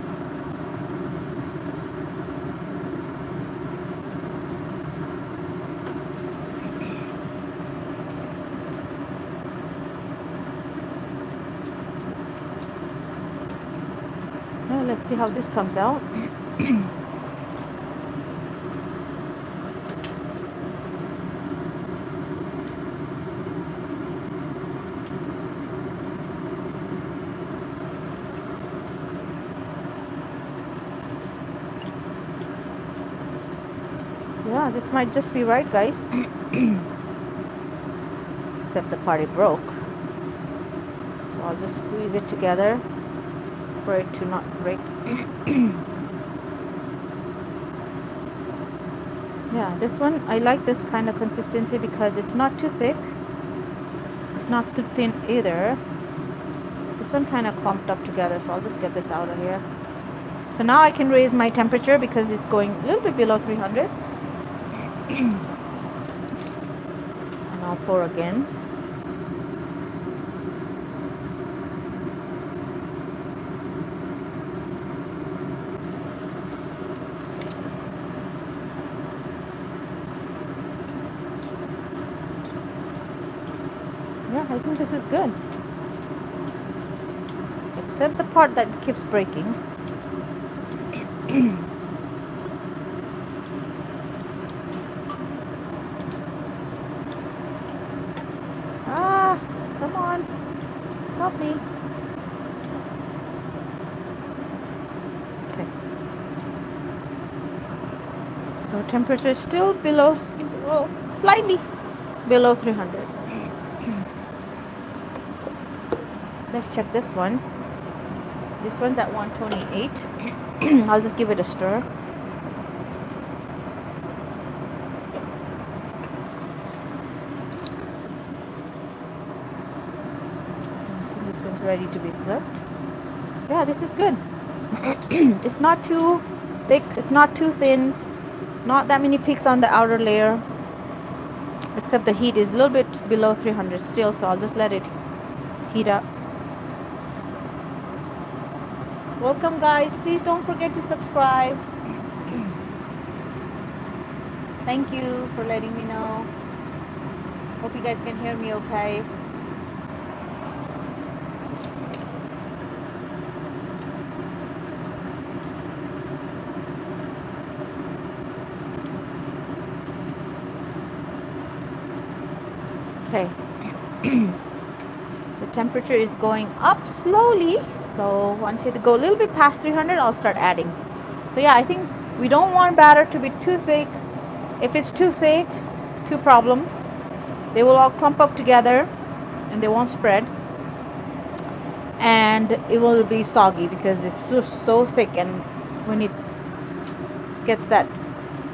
Now let's see how this comes out. Yeah, this might just be right, guys. Except the part it broke. So I'll just squeeze it together for it to not break. Yeah, this one, I like this kind of consistency because it's not too thick. It's not too thin either. This one kind of clumped up together, so I'll just get this out of here. So now I can raise my temperature because it's going a little bit below 300. And I'll pour again. Yeah, I think this is good. Except the part that keeps breaking. Ah, come on. Help me. Okay. So temperature is still slightly below 300. Let's check this one. This one's at 128. I'll just give it a stir. I think this one's ready to be flipped. Yeah, this is good. It's not too thick, it's not too thin, not that many peaks on the outer layer, except the heat is a little bit below 300 still, so I'll just let it heat up. Welcome, guys. Please don't forget to subscribe. Thank you for letting me know. Hope you guys can hear me okay. Okay. The temperature is going up slowly, so once it go a little bit past 300, I'll start adding. So yeah, I think we don't want batter to be too thick. If it's too thick, two problems. They will all clump up together and they won't spread, and it will be soggy because it's so thick, and when it gets that,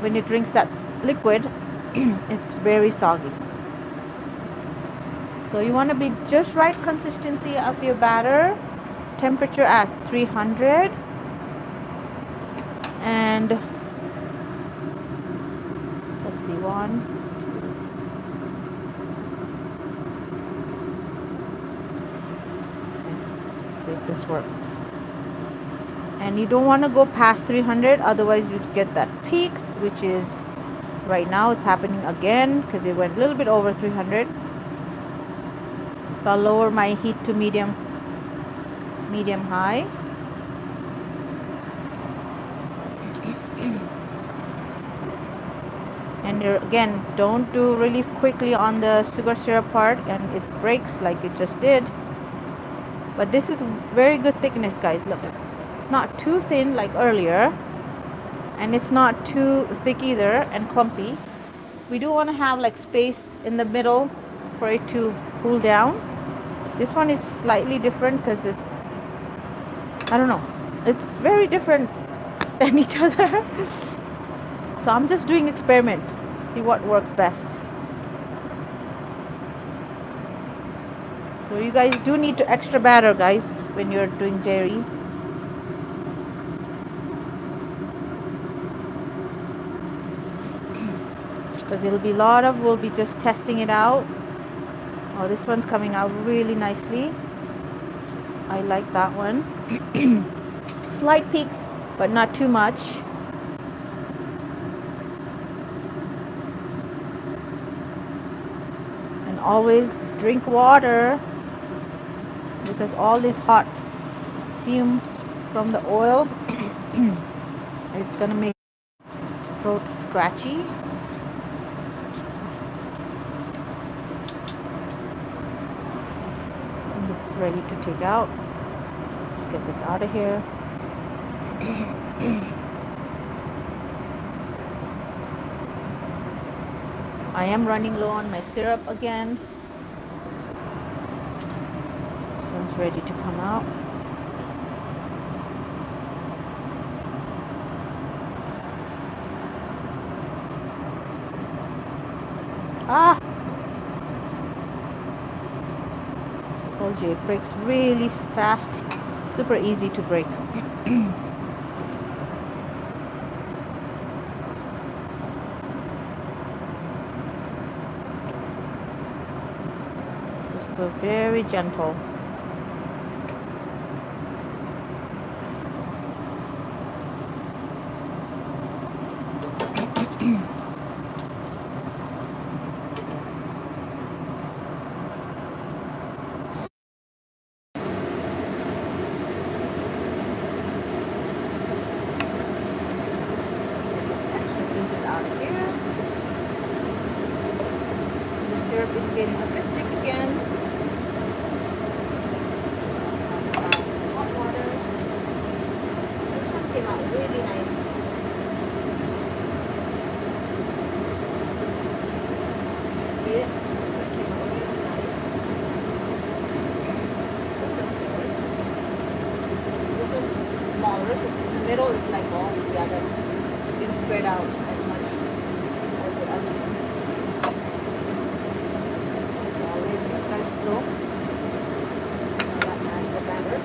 when it drinks that liquid, it's very soggy. So you want to be just right consistency of your batter. Temperature at 300. And let's see, one. Let's see if this works. And you don't want to go past 300, otherwise you get that peaks, which is right now it's happening again because it went a little bit over 300. So I'll lower my heat to medium high. And again, don't do really quickly on the sugar syrup part and it breaks like it just did. But this is very good thickness, guys. Look, it's not too thin like earlier, and it's not too thick either and clumpy. We do want to have like space in the middle for it to cool down. This one is slightly different because it's, I don't know, it's very different than each other. So I'm just doing experiment, see what works best. So you guys do need to extra batter, guys, when you're doing Jeri. Because it'll be a lot of, we'll be just testing it out. Oh, this one's coming out really nicely. I like that one. Slight peaks, but not too much. And always drink water, because all this hot fume from the oil is gonna make throat scratchy. And this is ready to take out. Let's get this out of here. I am running low on my syrup again. This one's ready to come out. Ah! I told you, it breaks really fast. It's super easy to break. Just go very gentle. Syrup is getting a bit thick again. Hot water. This one came out really nice. See it? This one came out really nice. This one's smaller because in the middle it's like all together. It didn't spread out as much as the other ones. So, add the batter.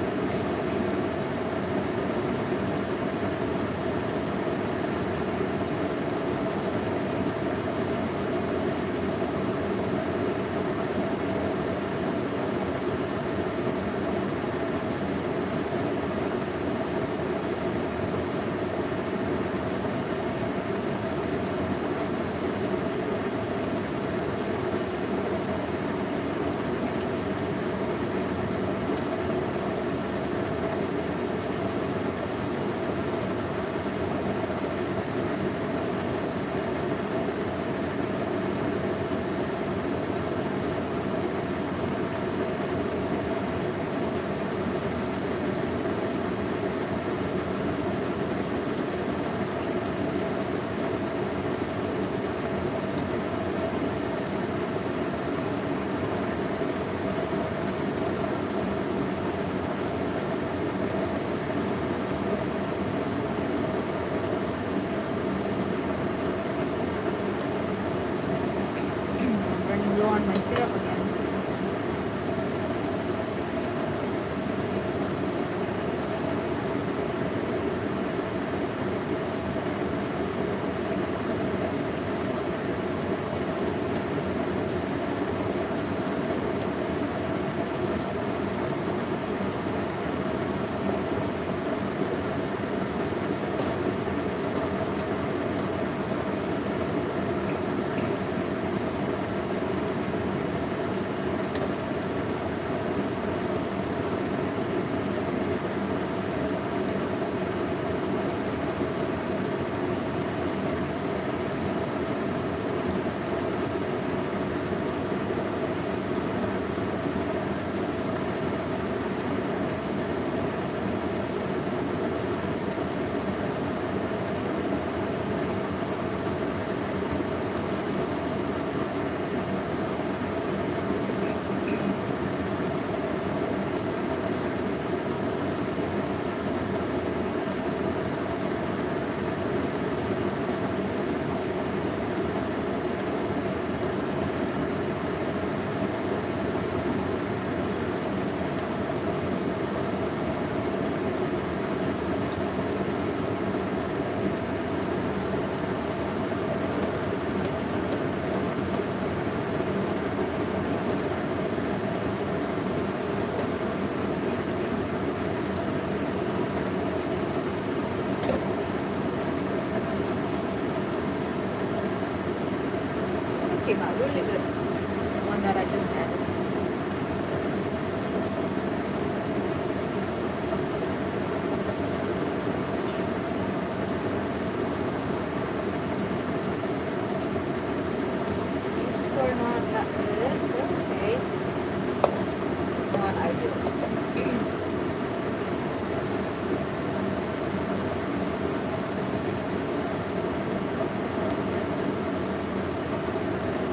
ideal.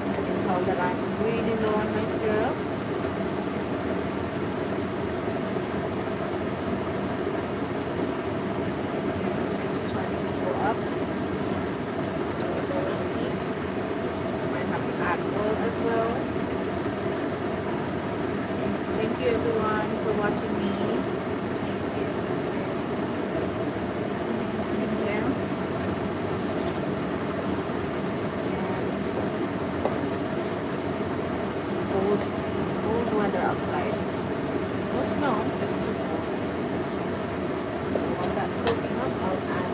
I can tell that I'm really low on my syrup. It's starting to go up. Might have to add oil as well. Thank you everyone for watching me. Cold weather outside. No snow, just too cold. So while that's soaking up, I'll add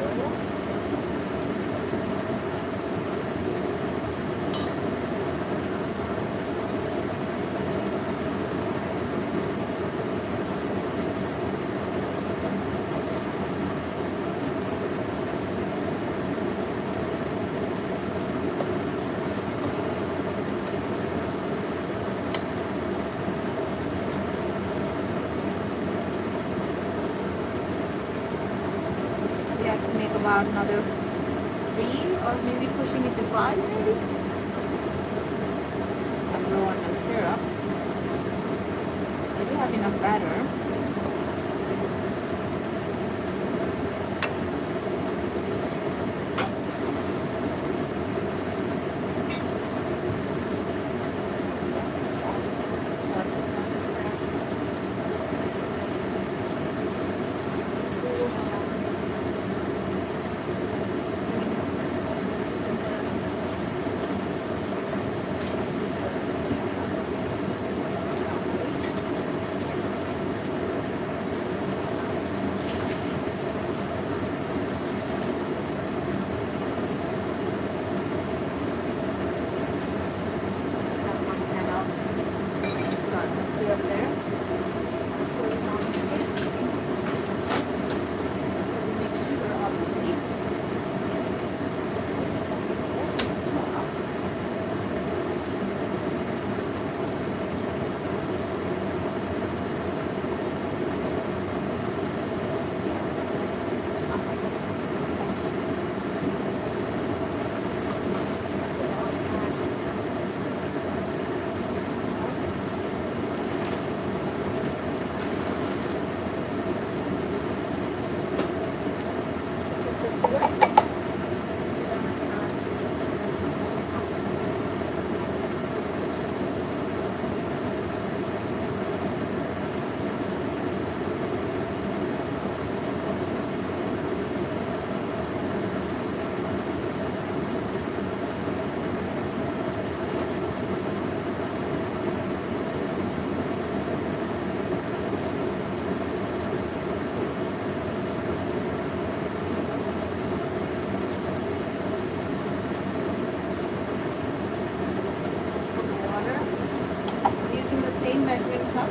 oil. I can make about another 3 or maybe pushing it to 5 maybe. I'm low on my syrup. I do have enough batter. Measuring cup,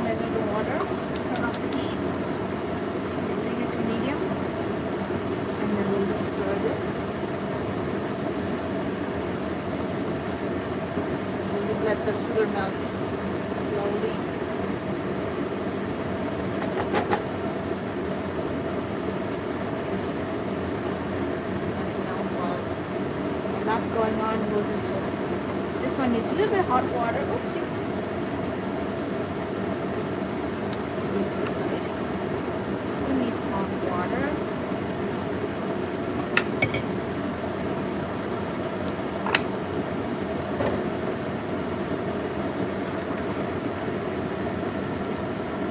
measure the water, turn off the heat, bring it to medium, and then we'll just stir this. We'll just let the sugar melt slowly. While that's going on, we'll just, this one needs a little bit of hot water. Oopsie. To the side. So we need hot water.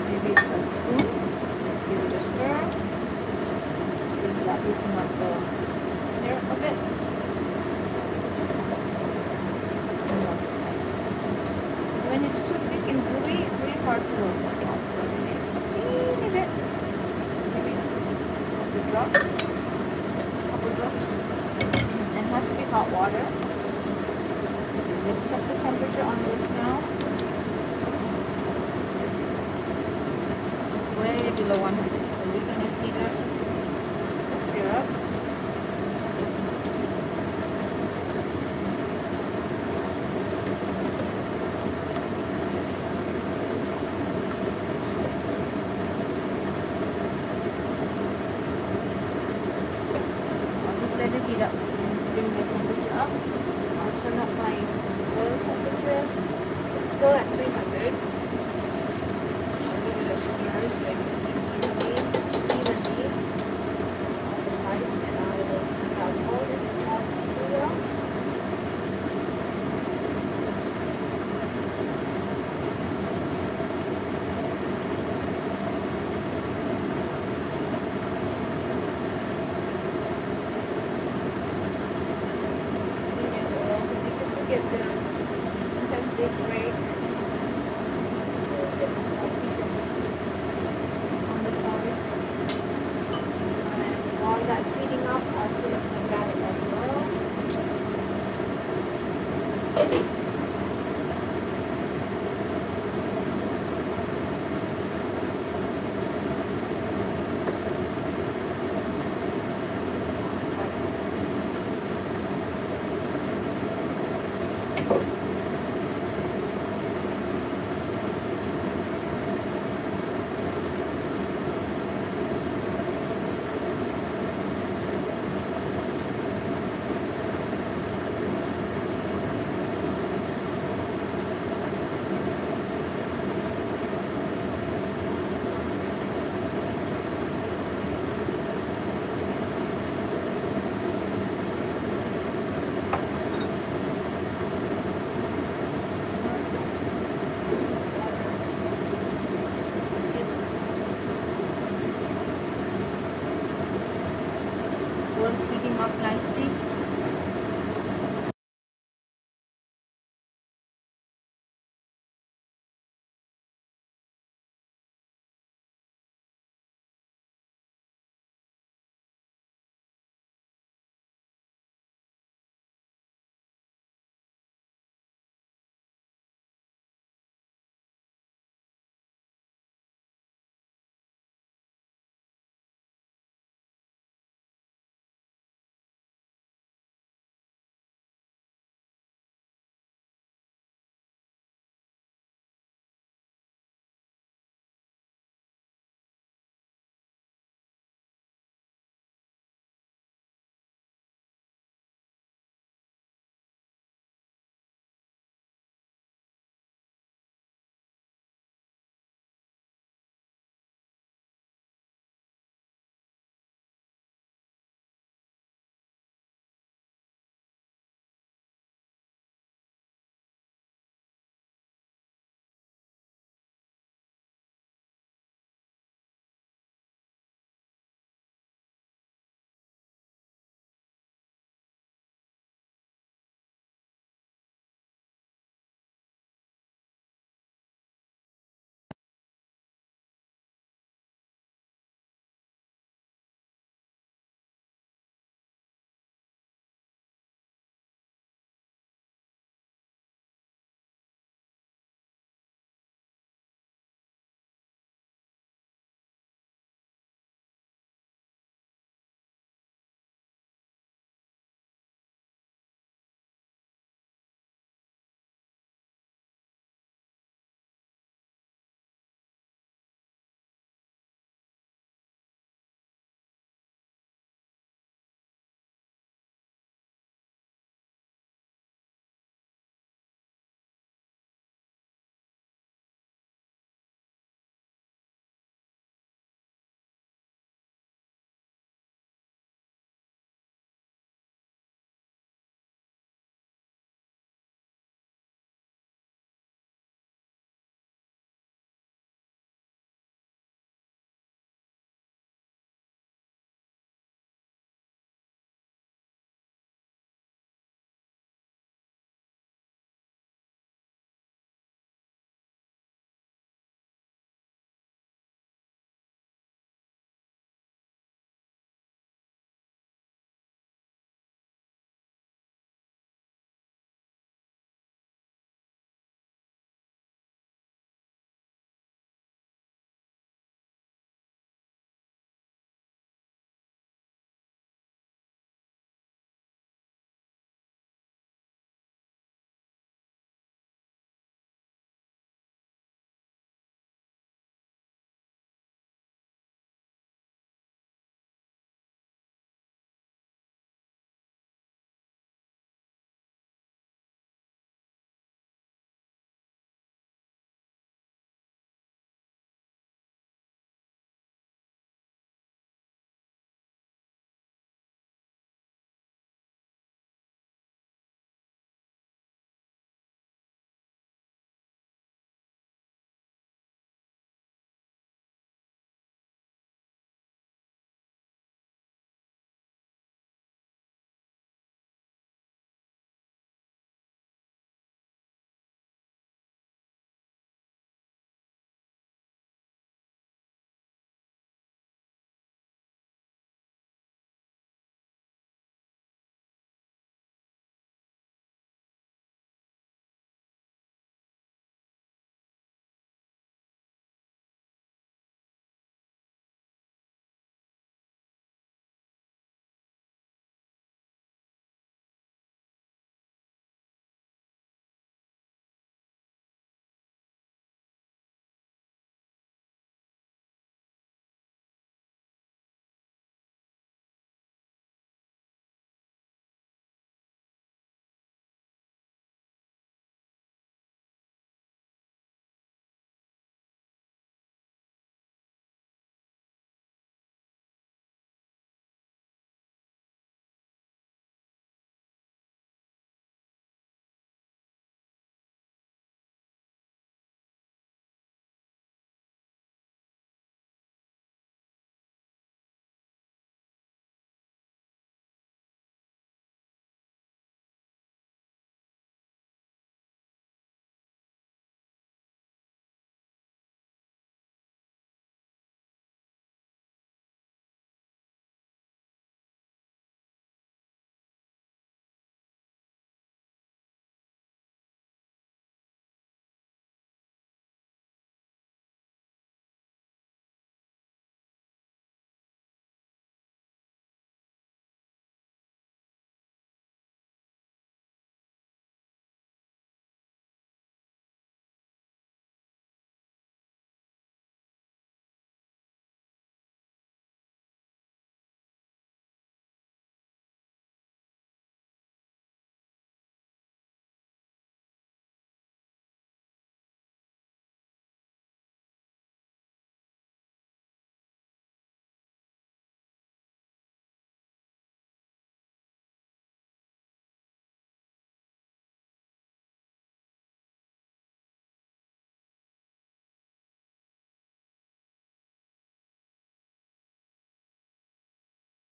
Maybe a spoon. Just give it a stir. See if that loosen up the syrup a bit. And that's okay. So when it's too thick and gooey, it's really hard to work with. Bit, maybe a couple drops, and it has to be hot water. Let's check the temperature on this now. Oops. It's way below 100, so we're going to heat up the syrup. up nicely.